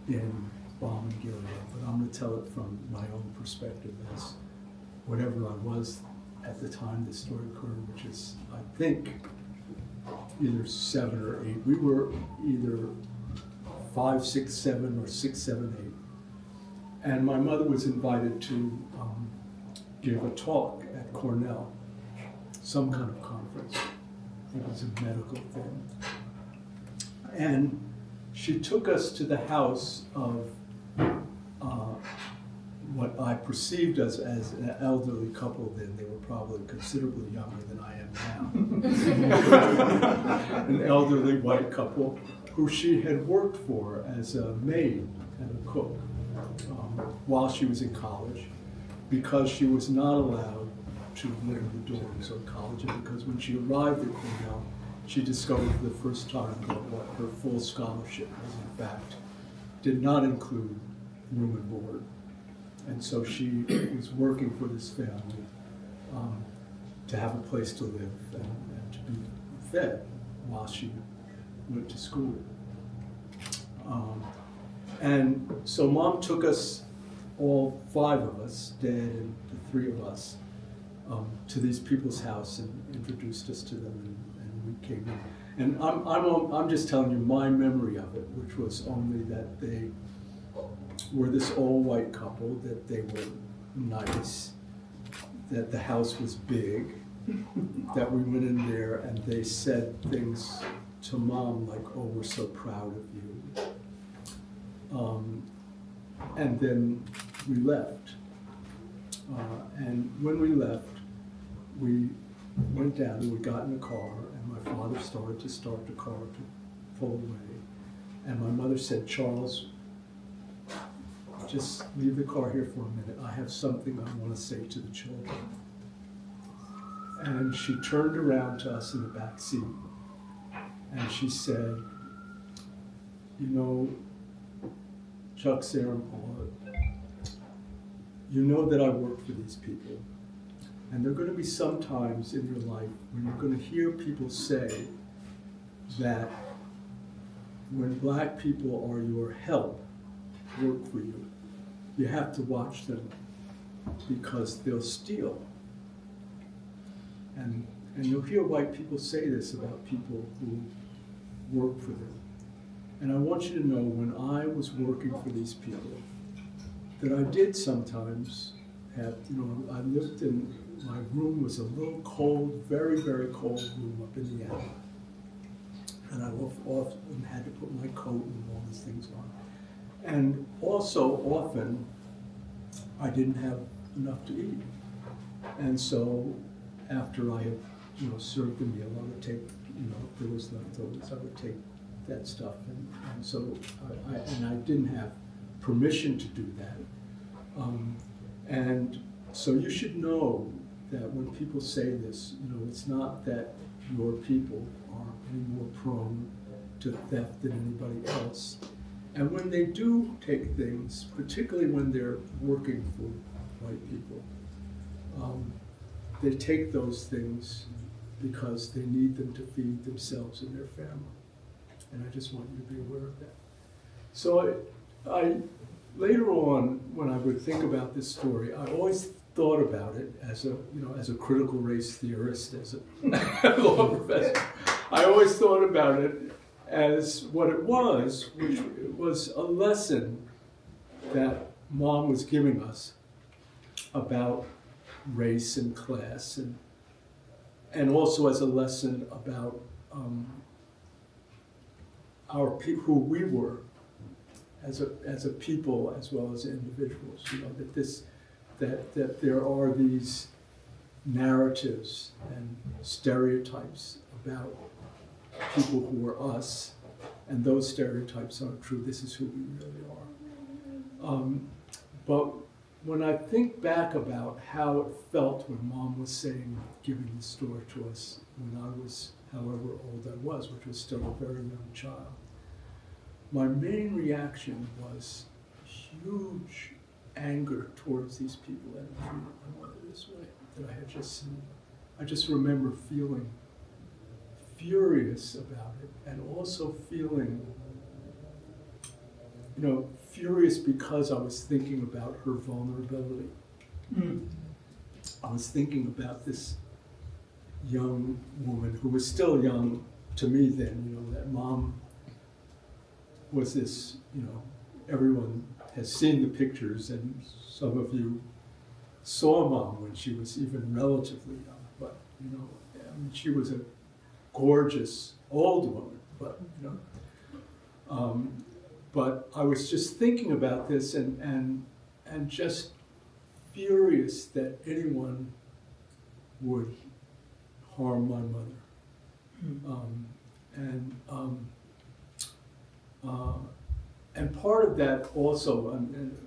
in Balm and Gilead, but I'm going to tell it from my own perspective as whatever I was at the time this story occurred, which is, I think, either 7 or 8. We were either 5, 6, 7, or 6, 7, 8. And my mother was invited to give a talk at Cornell, some kind of conference. I think it was a medical thing. And she took us to the house of what I perceived as an elderly couple then. They were probably considerably younger than I am now. An elderly white couple who she had worked for as a maid and a cook while she was in college, because she was not allowed to live in the dorms of college, and because when she arrived at Cornell, she discovered for the first time that what her full scholarship was, in fact, did not include room and board. And so she was working for this family to have a place to live and to be fed while she went to school. And so Mom took us, all 5 of us, Dad and the 3 of us, to these people's house and introduced us to them, and we came in. And I'm just telling you my memory of it, which was only that they were this old white couple, that they were nice, that the house was big, that we went in there and they said things to Mom like, "Oh, we're so proud of you." And then we left. And when we left, we went down and we got in a car, and my father started to start the car to pull away. And my mother said, "Charles, just leave the car here for a minute. I have something I want to say to the children." And she turned around to us in the back seat, and she said, "You know, Chuck, Sarah, and Paula, you know that I work for these people. And there are going to be some times in your life when you're going to hear people say that when black people are your help, work for you, you have to watch them because they'll steal." And you'll hear white people say this about people who work for them. And I want you to know, when I was working for these people, that I did sometimes have, I lived in, my room was a little cold, very, very cold room up in the attic. And I often had to put my coat and all these things on. And also, often, I didn't have enough to eat. And so, after I had, served the meal, I would take, if there was leftovers, I would take that stuff. And so, I didn't have permission to do that. And so you should know that when people say this, it's not that your people are any more prone to to theft than anybody else. And when they do take things, particularly when they're working for white people, they take those things because they need them to feed themselves and their family. And I just want you to be aware of that. So I later on, when I would think about this story, I always thought about it as a critical race theorist, as a law professor. I always thought about it as what it was, which was a lesson that Mom was giving us about race and class, and also as a lesson about who we were as a people as well as individuals. That there are these narratives and stereotypes about people who are us, and those stereotypes aren't true. This is who we really are. But when I think back about how it felt when Mom was giving the story to us when I was, however old I was, which was still a very young child, my main reaction was huge anger towards these people that had treated my mother this way, that I had just seen. I just remember feeling furious about it, and also feeling, furious because I was thinking about her vulnerability. I was thinking about this young woman who was still young to me then, that Mom was this, everyone has seen the pictures, and some of you saw Mom when she was even relatively young, but, she was a gorgeous old woman, but I was just thinking about this and just furious that anyone would harm my mother. And part of that also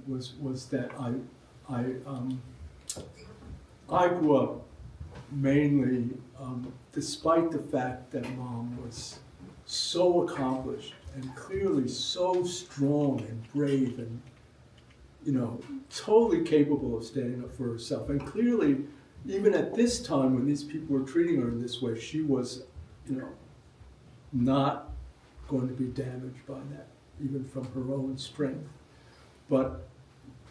was that I grew up mainly, despite the fact that Mom was so accomplished and clearly so strong and brave and, totally capable of standing up for herself. And clearly, even at this time when these people were treating her in this way, she was, not going to be damaged by that, even from her own strength. But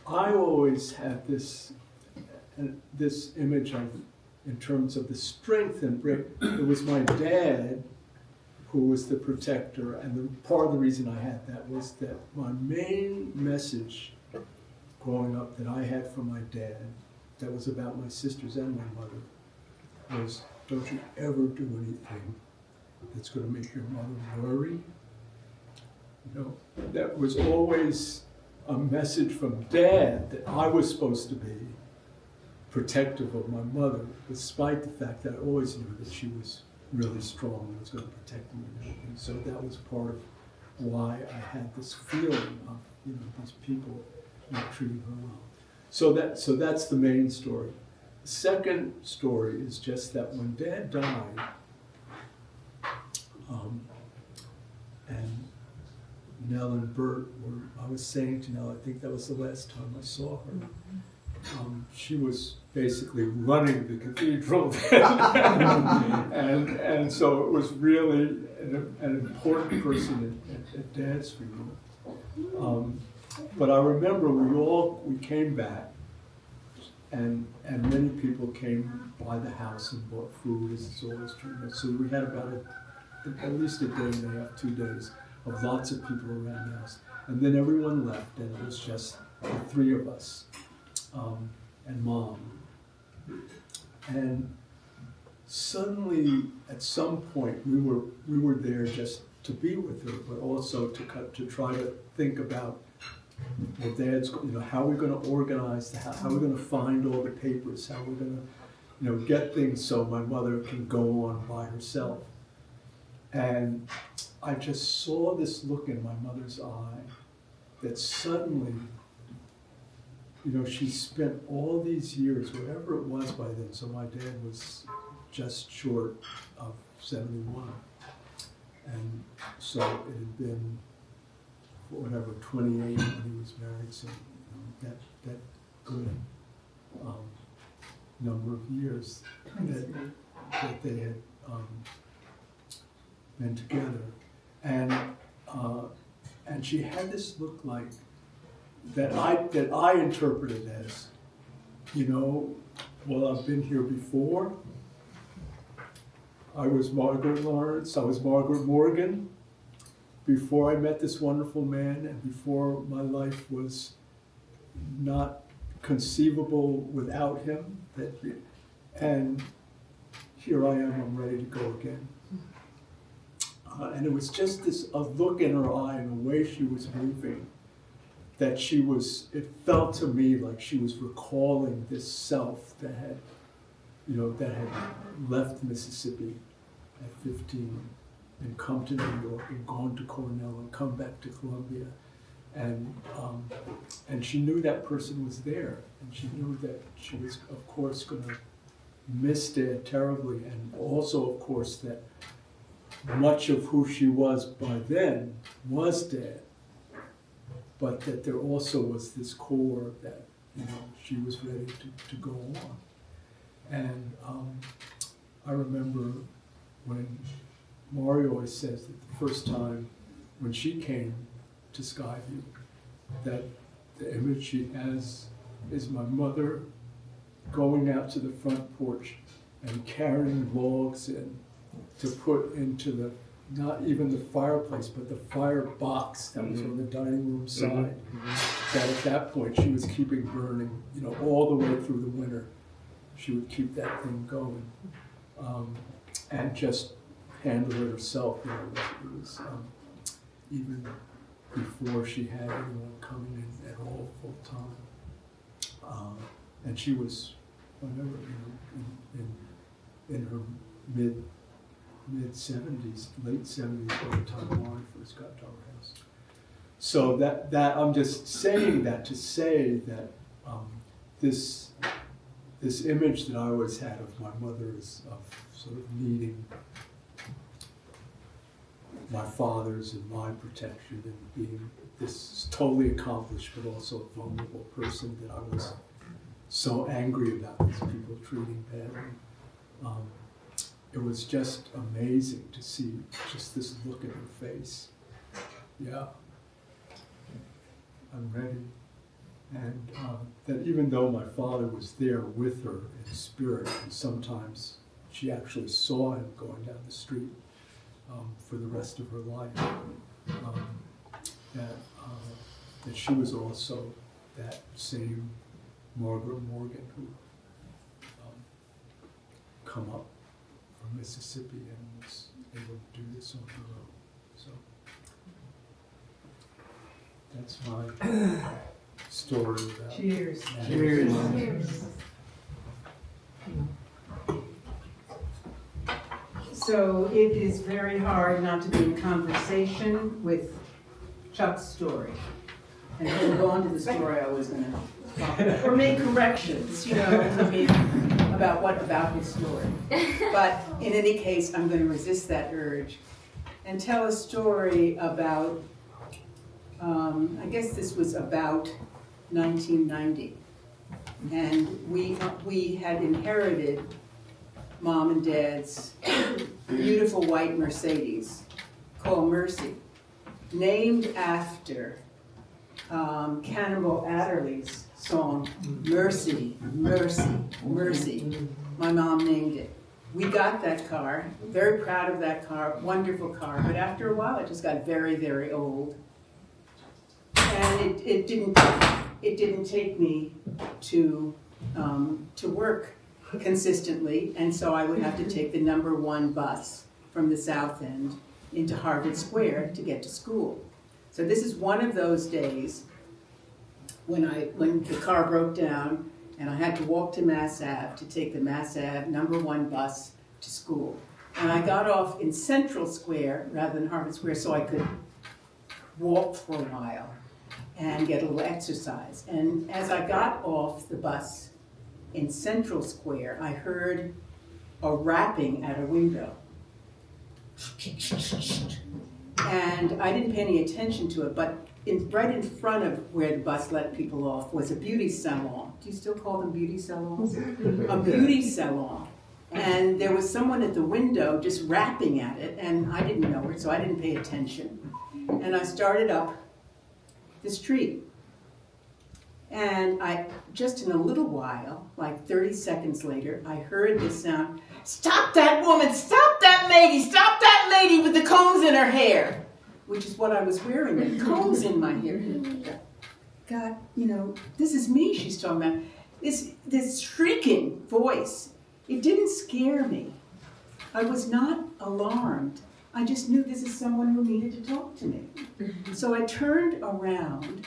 I always had this image of, in terms of the strength and brave. It was my dad who was the protector, and part of the reason I had that was that my main message growing up that I had from my dad, that was about my sisters and my mother, was, don't you ever do anything that's going to make your mother worry. That was always a message from Dad that I was supposed to be protective of my mother, despite the fact that I always knew that she was really strong and was going to protect me and everything. So that was part of why I had this feeling of these people not treating her well. So that's the main story. The second story is just that when Dad died, and Nell and Bert I was saying to Nell, I think that was the last time I saw her. She was basically running the cathedral then. and so it was really an important person at Dad's funeral. But I remember we came back, and many people came by the house and bought food, as it's always true. So we had about at least a day and a half, 2 days of lots of people around the house. And then everyone left, and it was just the three of us, and Mom. And suddenly, at some point, we were there just to be with her, but also to try to think about, well, Dad's, how are we going to organize the house? How are we going to find all the papers? How are we going to, get things so my mother can go on by herself? And I just saw this look in my mother's eye that suddenly, she spent all these years, whatever it was by then, so my dad was just short of 71. And so it had been, whatever, 28 when he was married, so that good number of years that they had been together. And she had this look like, that I interpreted as, well, I've been here before. I was Margaret Lawrence, I was Margaret Morgan, before I met this wonderful man, and before my life was not conceivable without him. And here I am, I'm ready to go again. And it was just a look in her eye and the way she was moving, that it felt to me like she was recalling this self that had left Mississippi at 15 and come to New York and gone to Cornell and come back to Columbia. And she knew that person was there, and she knew that she was, of course, going to miss Dad terribly, and also, of course, that much of who she was by then was Dad, but that there also was this core that she was ready to go on. And I remember when Maury always says that the first time when she came to Skyview, that the image she has is my mother going out to the front porch and carrying logs in to put into not even the fireplace, but the fire box that was on the dining room side. That at that point she was keeping burning, all the way through the winter. She would keep that thing going, and just handle it herself. It was even before she had anyone coming in at all full time. And she was, whatever, in her mid 70s, late 70s by the time Maury first got to our house. So that I'm just saying that to say that this image that I always had of my mother is of sort of needing my father's and my protection and being this totally accomplished but also a vulnerable person that I was so angry about these people treating badly. It was just amazing to see just this look in her face. Yeah, I'm ready. And that even though my father was there with her in spirit, and sometimes she actually saw him going down the street for the rest of her life, that she was also that same Margaret Morgan who come up from Mississippi and was able to do this on her own. So that's my story about. Cheers. Cheers. Cheers. So it is very hard not to be in conversation with Chuck's story. And then go on to the story I was going to talk about. Or make corrections, about what about his story. But in any case, I'm going to resist that urge and tell a story about, I guess this was about 1990. And we had inherited Mom and Dad's beautiful white Mercedes called Mercy, named after Cannonball Adderley's song, Mercy, Mercy, Mercy. My mom named it. We got that car, very proud of that car, wonderful car, but after a while it just got very, very old. And it didn't take me to work consistently, and so I would have to take the number 1 bus from the South End into Harvard Square to get to school. So this is one of those days when the car broke down and I had to walk to Mass Ave to take the Mass Ave number 1 bus to school. And I got off in Central Square rather than Harvard Square so I could walk for a while and get a little exercise. And as I got off the bus in Central Square, I heard a rapping at a window. And I didn't pay any attention to it, but right in front of where the bus let people off was a beauty salon. Do you still call them beauty salons? A beauty salon. And there was someone at the window just rapping at it, and I didn't know her, so I didn't pay attention. And I started up the street. And just in a little while, like 30 seconds later, I heard this sound, "Stop that woman, stop that lady with the combs in her hair," which is what I was wearing, combs in my hair. God, this is me she's talking about. This shrieking voice, it didn't scare me. I was not alarmed. I just knew this is someone who needed to talk to me. So I turned around,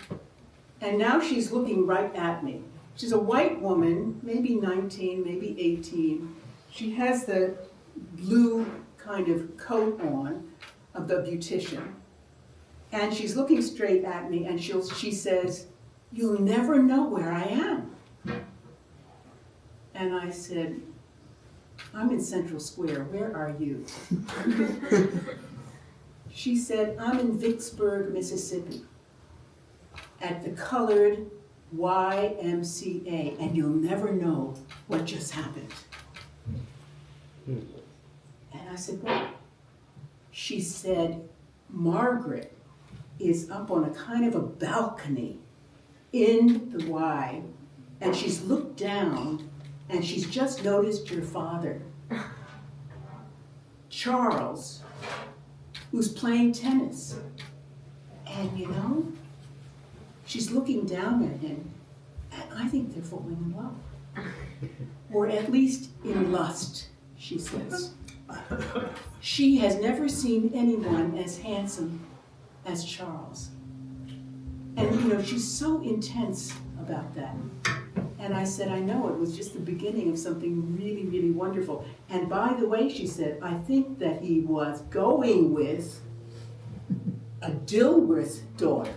and now she's looking right at me. She's a white woman, maybe 19, maybe 18. She has the blue kind of coat on of the beautician. And she's looking straight at me, and she says, "You'll never know where I am." And I said, "I'm in Central Square. Where are you?" She said, "I'm in Vicksburg, Mississippi, at the colored YMCA, and you'll never know what just happened." And I said, "What?" She said, "Margaret is up on a kind of a balcony in the Y, and she's looked down, and she's just noticed your father, Charles, who's playing tennis. And she's looking down at him, and I think they're falling in love. Or at least in lust," she says. She has never seen anyone as handsome as Charles. And she's so intense about that. And I said, "I know, it was just the beginning of something really, really wonderful. And by the way," she said, "I think that he was going with a Dilworth daughter."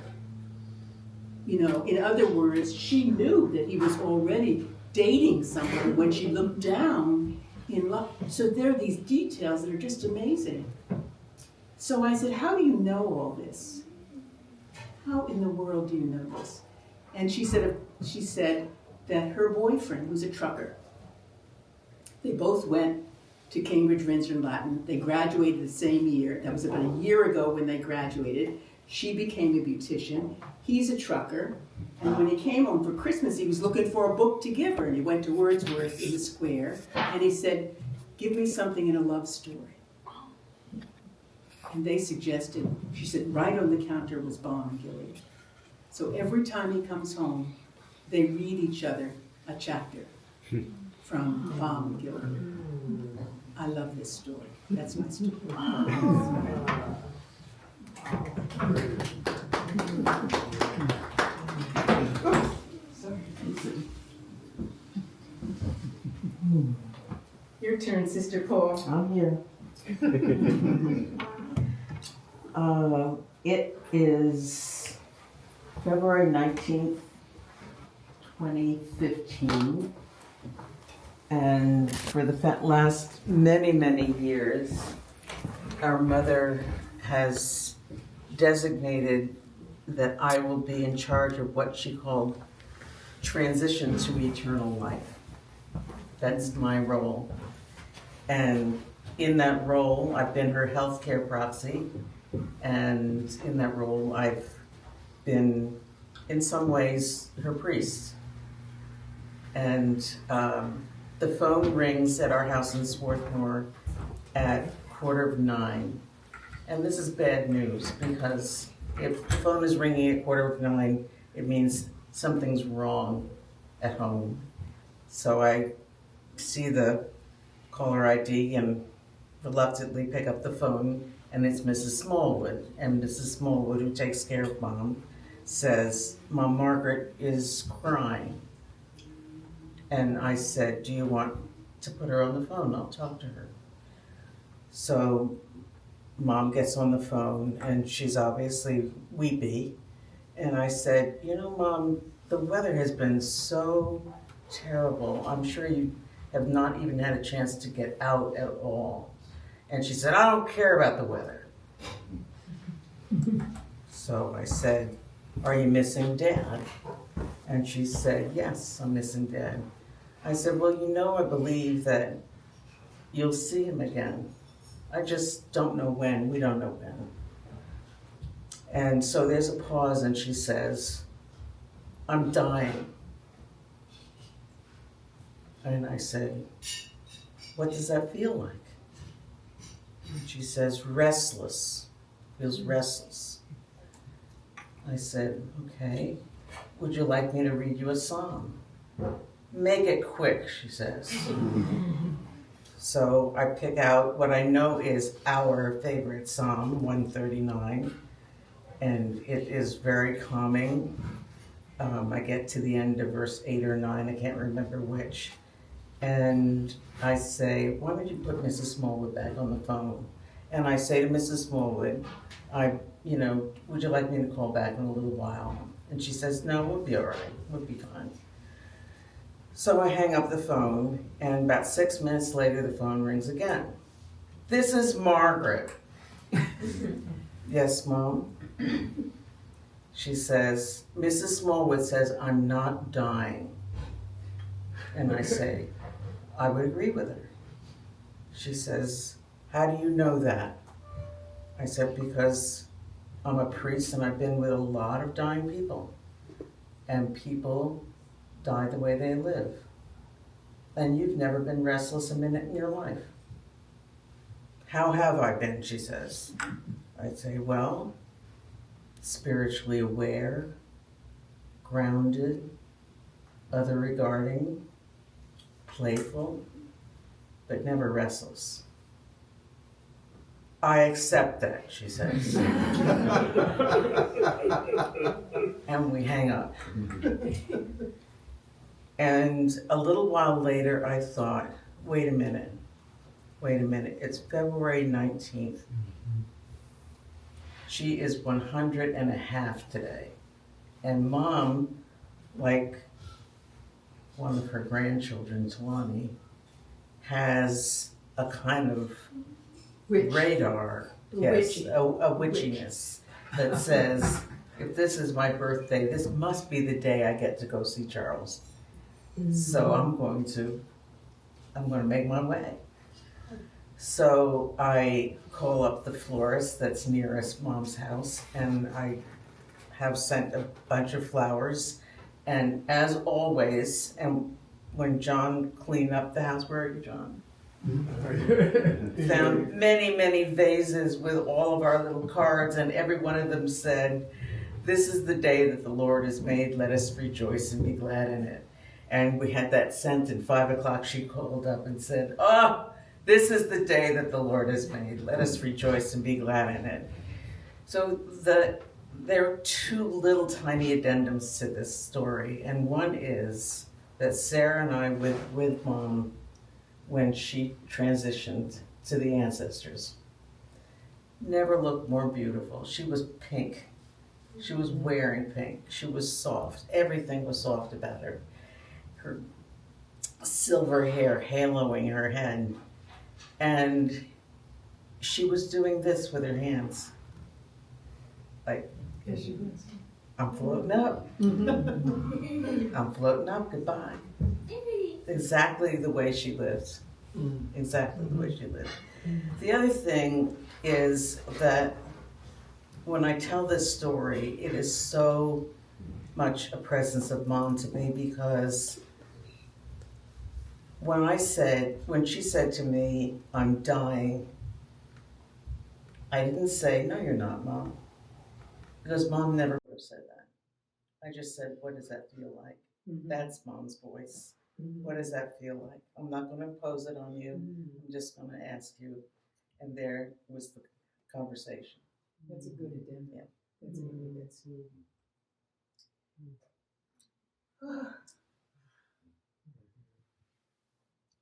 In other words, she knew that he was already dating someone when she looked down in love. So there are these details that are just amazing. So I said, "How do you know all this? How in the world do you know this?" And she said that her boyfriend was a trucker. They both went to Cambridge, Rensselaer, and Latin. They graduated the same year. That was about a year ago when they graduated. She became a beautician. He's a trucker. And when he came home for Christmas, he was looking for a book to give her. And he went to Wordsworth in the square. And he said, "Give me something in a love story." And they suggested, she said, right on the counter was Balm and Gilead. So every time he comes home, they read each other a chapter from Balm and Gilead. I love this story. That's my story. Your turn, Sister Paul. I'm here. It is February 19th, 2015. And for the last many, many years, our mother has designated that I will be in charge of what she called transition to eternal life. That's my role. And in that role, I've been her healthcare proxy. And in that role, I've been, in some ways, her priest. And the phone rings at our house in Swarthmore at 9:15. And this is bad news, because if the phone is ringing at 9:15, it means something's wrong at home. So I see the caller ID and reluctantly pick up the phone, and it's Mrs. Smallwood. And Mrs. Smallwood, who takes care of Mom, says, "Mom, Margaret is crying." And I said, "Do you want to put her on the phone? I'll talk to her." So Mom gets on the phone, and she's obviously weepy. And I said, Mom, the weather has been so terrible. I'm sure you have not even had a chance to get out at all. And she said, "I don't care about the weather." So I said, "Are you missing Dad?" And she said, "Yes, I'm missing Dad." I said, "Well, I believe that you'll see him again. I just don't know when. We don't know when." And so there's a pause, and she says, "I'm dying." And I said, "What does that feel like?" And she says, "Restless. Feels restless." I said, "Okay. Would you like me to read you a psalm?" "Make it quick," she says. So I pick out what I know is our favorite psalm, 139, and it is very calming. I get to the end of verse 8 or 9, I can't remember which. And I say, "Why don't you put Mrs. Smallwood back on the phone?" And I say to Mrs. Smallwood, "Would you like me to call back in a little while?" And she says, "No, we'll be all right. We'll be fine." So I hang up the phone, and about 6 minutes later, the phone rings again. "This is Margaret." "Yes, Mom?" She says, "Mrs. Smallwood says I'm not dying." And I say, "I would agree with her." She says, "How do you know that?" I said, "Because I'm a priest and I've been with a lot of dying people. And people die the way they live. And you've never been restless a minute in your life." "How have I been?" she says. I'd say, "Well, spiritually aware, grounded, other regarding, playful, but never restless." "I accept that," she says. And we hang up. And a little while later, I thought, wait a minute. It's February 19th. She is 100 and a half today. And Mom, like one of her grandchildren, Tawani, has a kind of radar, yes, a witchiness that says, if this is my birthday, this must be the day I get to go see Charles. So I'm going to make my way. So I call up the florist that's nearest Mom's house, and I have sent a bunch of flowers. And as always, and when John cleaned up the house, where are you, John? Found many, many vases with all of our little cards, and every one of them said, "This is the day that the Lord has made. Let us rejoice and be glad in it." And we had that sent at 5 o'clock. She called up and said, "Oh, this is the day that the Lord has made. Let us rejoice and be glad in it." So there are two little tiny addendums to this story. And one is that Sarah and I, with Mom, when she transitioned to the ancestors, never looked more beautiful. She was pink. She was wearing pink. She was soft. Everything was soft about her. Her silver hair haloing her head. And she was doing this with her hands. Like, I'm floating up. I'm floating up, goodbye. Exactly the way she lives. Exactly the way she lived. The other thing is that when I tell this story, it is so much a presence of Mom to me, because when she said to me, "I'm dying," I didn't say, "No, you're not, Mom." Because Mom never would have said that. I just said, "What does that feel like?" That's Mom's voice. What does that feel like? I'm not going to impose it on you. I'm just going to ask you. And there was the conversation. That's a good addendum. Yeah. That's really good.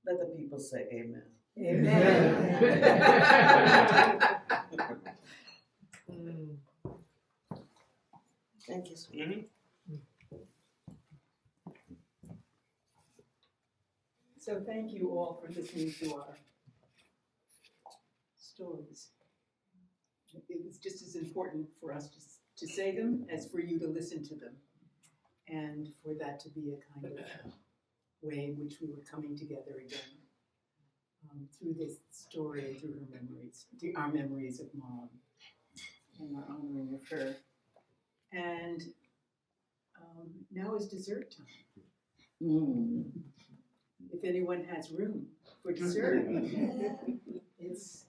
Let the people say amen. Amen. Thank you, sweetie. So thank you all for listening to our stories. it was just as important for us to say them as for you to listen to them. And for that to be a kind of way in which we were coming together again through this story, through her memories, through our memories of Mom and our honoring of her. And now is dessert time. If anyone has room for dessert, it's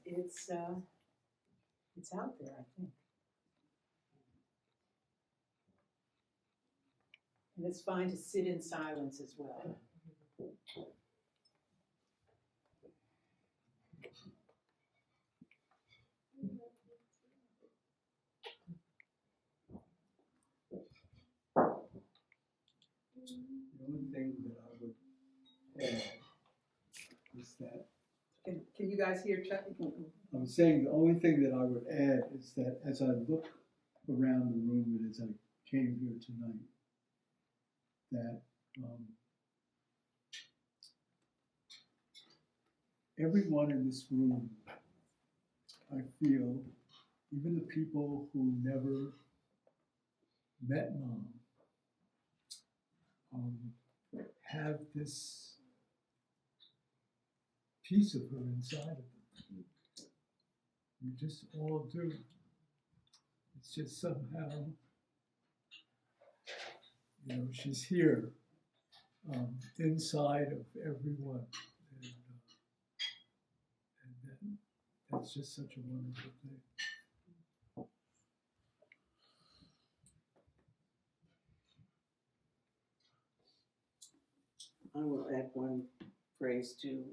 out there, I think. And it's fine to sit in silence as well. The only thing that I would add is that Can you guys hear Chuck? I'm saying the only thing that I would add is that as I look around the room and as I came here tonight, that everyone in this room, I feel, even the people who never met Mom, have this piece of her inside of them. You just all do. It's just somehow, you know, she's here, inside of everyone, and that's just such a wonderful thing. I will add one phrase to,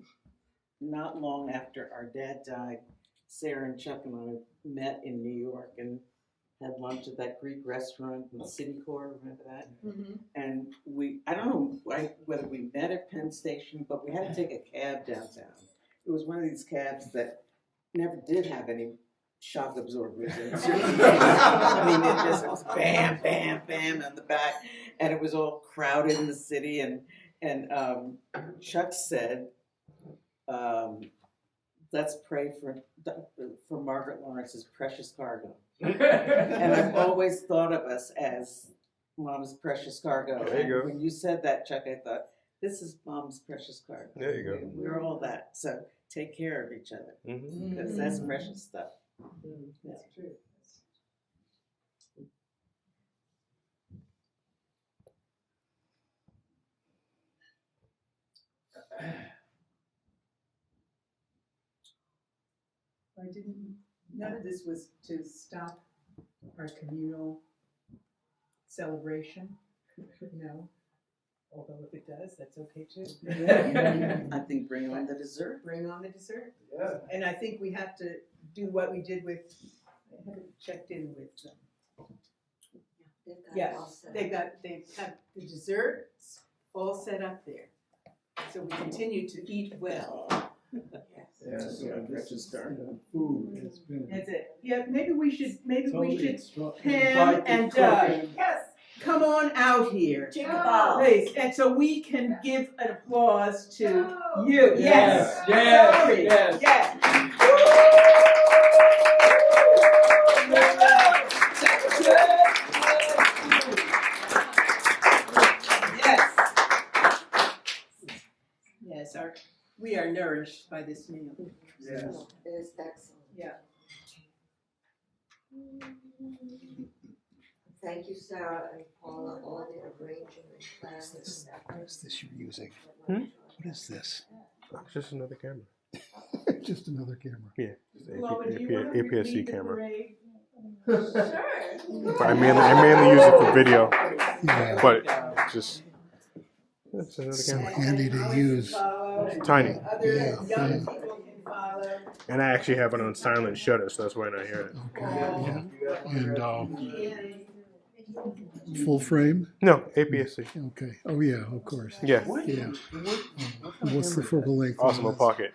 not long after our dad died, Sarah and Chuck and I met in New York and had lunch at that Greek restaurant in Citicorp, remember that? Mm-hmm. And I don't know whether we met at Penn Station, but we had to take a cab downtown. It was one of these cabs that never did have any shock absorbers in it. I mean, it just was bam, bam, bam on the back, and it was all crowded in the city, and Chuck said, let's pray for Margaret Lawrence's precious cargo. And I've always thought of us as Mom's precious cargo. There you go. When you said that, Chuck, I thought, this is Mom's precious cargo. There you go. We're all that. So take care of each other. Mm-hmm. Because that's precious stuff. That's true. None of this was to stop our communal celebration, no. Although if it does, that's okay too. I think bring on the dessert. Bring on the dessert. Yeah. And I think we have to do what we did with, I haven't checked in with them. Yeah, they've have the desserts all set up there. So we continue to eat well. Yeah, so this is food has been. That's it. Yeah, maybe we should Totally Pam and Doug, come on out here, please, and so we can give an applause to you. Yes, sorry. Yes. Yes, we are nourished by this meal. Yes. It is excellent. Yeah. Thank you, Sarah and Paula, all the arranging and planning. What is this you're using? What is this? It's just another camera. Just another camera. Yeah, it's an Laura, do you want to APS-C lead the camera. parade? But I mainly use it for video. Yeah. But just it's another So camera. handy to use. Tiny. Other Yeah. young people can follow. And I actually have it on silent shutter, so that's why I not hear it. Okay. Yeah. And full frame. No, APS-C. Okay. Oh yeah, of course. Yeah. Yeah. What's the focal length? Awesome, on a pocket.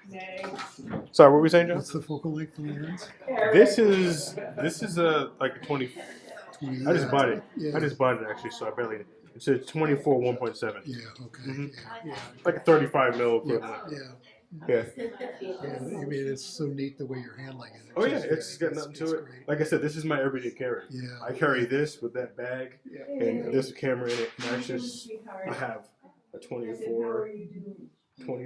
Sorry, what were we saying, John? What's the focal length on the lens? This is a like a 20. 20, I just bought it. Yeah. I just bought it actually, so I barely. It's a 24 1.7. Yeah. Okay. Mhm. Yeah. Like a 35 mil equivalent. Yeah. Yeah. I mean, it's so neat the way you're handling it. Oh yeah, it's got nothing to it. Like I said, this is my everyday carry. Yeah. I carry this with that bag and this camera in it. And I have a 24 1.7, Are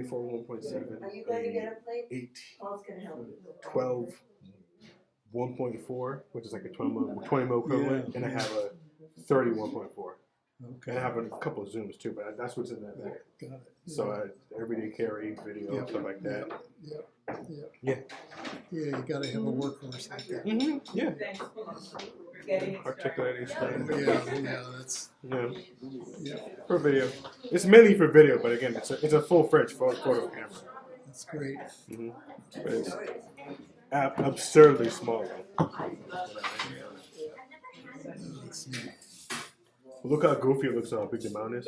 you going to get a plate? 8, Paul's going to help you. 12 1.4, which is like a 20 mil equivalent, and I have a 30 1.4. Okay. And I have a couple of zooms too, but that's what's in that bag. Got it. So everyday carry, video, stuff like that. Yeah, you got to have a workhorse like that. Mm-hmm. Yeah. Articulating screen. Yeah, that's. Yeah. For video. It's mainly for video, but again, it's a full-fledged photo camera. That's great. Mm-hmm. But it's absurdly small. That's neat. Look how goofy it looks on how big the mount is.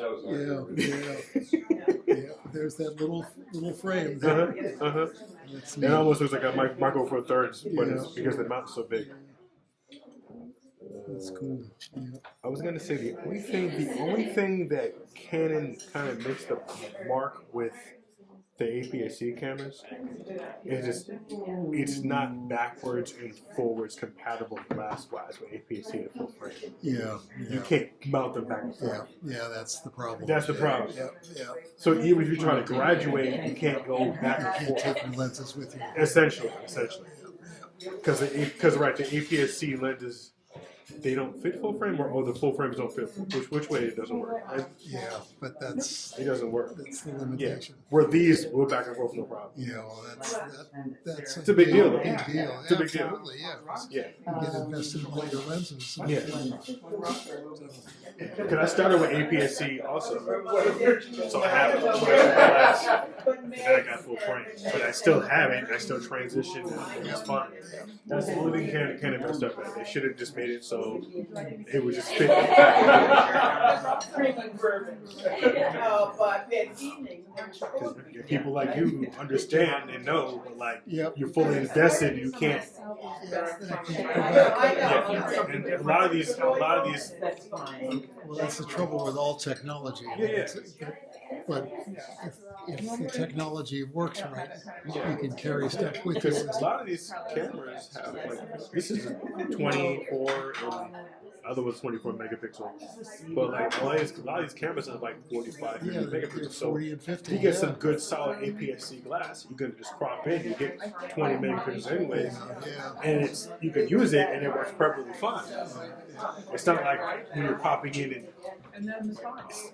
Yeah. There's that little frame there. It almost looks like a Micro Four Thirds, but it's because the mount's so big. That's cool. Yeah. I was gonna say the only thing that Canon kind of missed the mark with the APS-C cameras is just it's not backwards and forwards compatible glass-wise with APS-C and full frame. Yeah. You can't mount them back and forth. Yeah, that's the problem. That's the problem. Yeah. So even if you're trying to graduate, you can't go back and You forth. can't take the lenses with you. Essentially. Because the APS-C lenses, they don't fit full frame, or the full frames don't fit. Which way it doesn't work. Yeah, but it doesn't work. That's the limitation. Where these go back and forth, no problem. Yeah, well, that's it's a big deal. Though. Big deal. It's a big deal. Absolutely, yeah. Yeah. You get invested in all your lenses. So Because I started with APS-C also, so I have glass, and then I got full frame. But I still have it, and I still transition, and it's fine. That's the only thing Canon messed up at. They should have just made it so it would just fit. People like you who understand and know, like you're fully invested, you can't. And a lot of these. Well, that's the trouble with all technology. But if the technology works right, you can carry stuff with you. Because a lot of these cameras have this is 24 and other was 24 megapixel, but a lot of these cameras have 45, 50 megapixels. So 40 and 50. You get some good solid APS-C glass. You can just crop in. You get 20 megapixels anyways, and you can use it and it works perfectly fine. It's not like when you're popping in and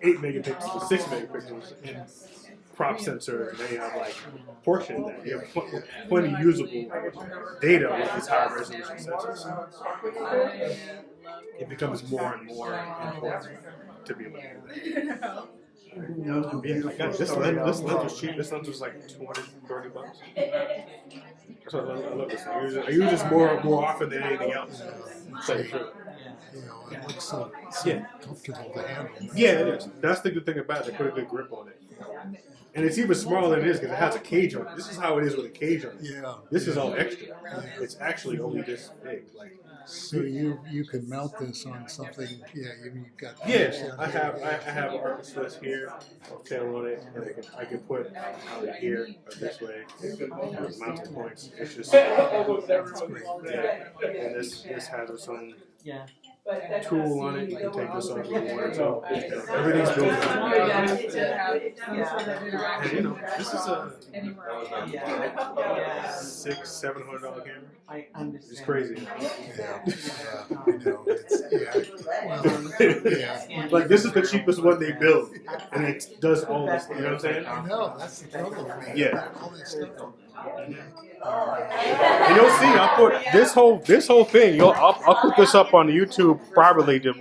8 megapixels or 6 megapixels and crop sensor, and they have portion of that. You have plenty usable data with these high resolution sensors. It becomes more and more important to be able to do that. Yeah, this lens was cheap. This lens was like $230. So I love this thing. I use this more often than anything else. So true. It looks so comfortable to handle. Yeah, it is. That's the good thing about it. They put a good grip on it. And it's even smaller than it is because it has a cage on it. This is how it is with a cage on it. Yeah. This is all extra. It's actually only this big. So you can mount this on something. Yeah, you've got. Yeah, I have an Arc Swiss here, tail on it, and I can put it here or this way. Mounting points. It's just it's great. Yeah. And this has its own tool on it. You can take this off if you want to. Everything's built in. And this is a $600-$700 camera. It's crazy. Like this is the cheapest one they build, and it does all this. You know what I'm saying? No, that's the trouble. Yeah. All this stuff. And you'll see, I'll put this whole thing. I'll put this up on YouTube privately to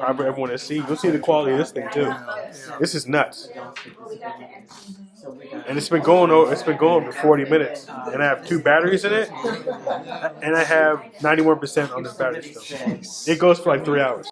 everyone to see. You'll see the quality of this thing too. This is nuts. And it's been going for 40 minutes, and I have 2 batteries in it, and I have 91% on this battery still. It goes for 3 hours.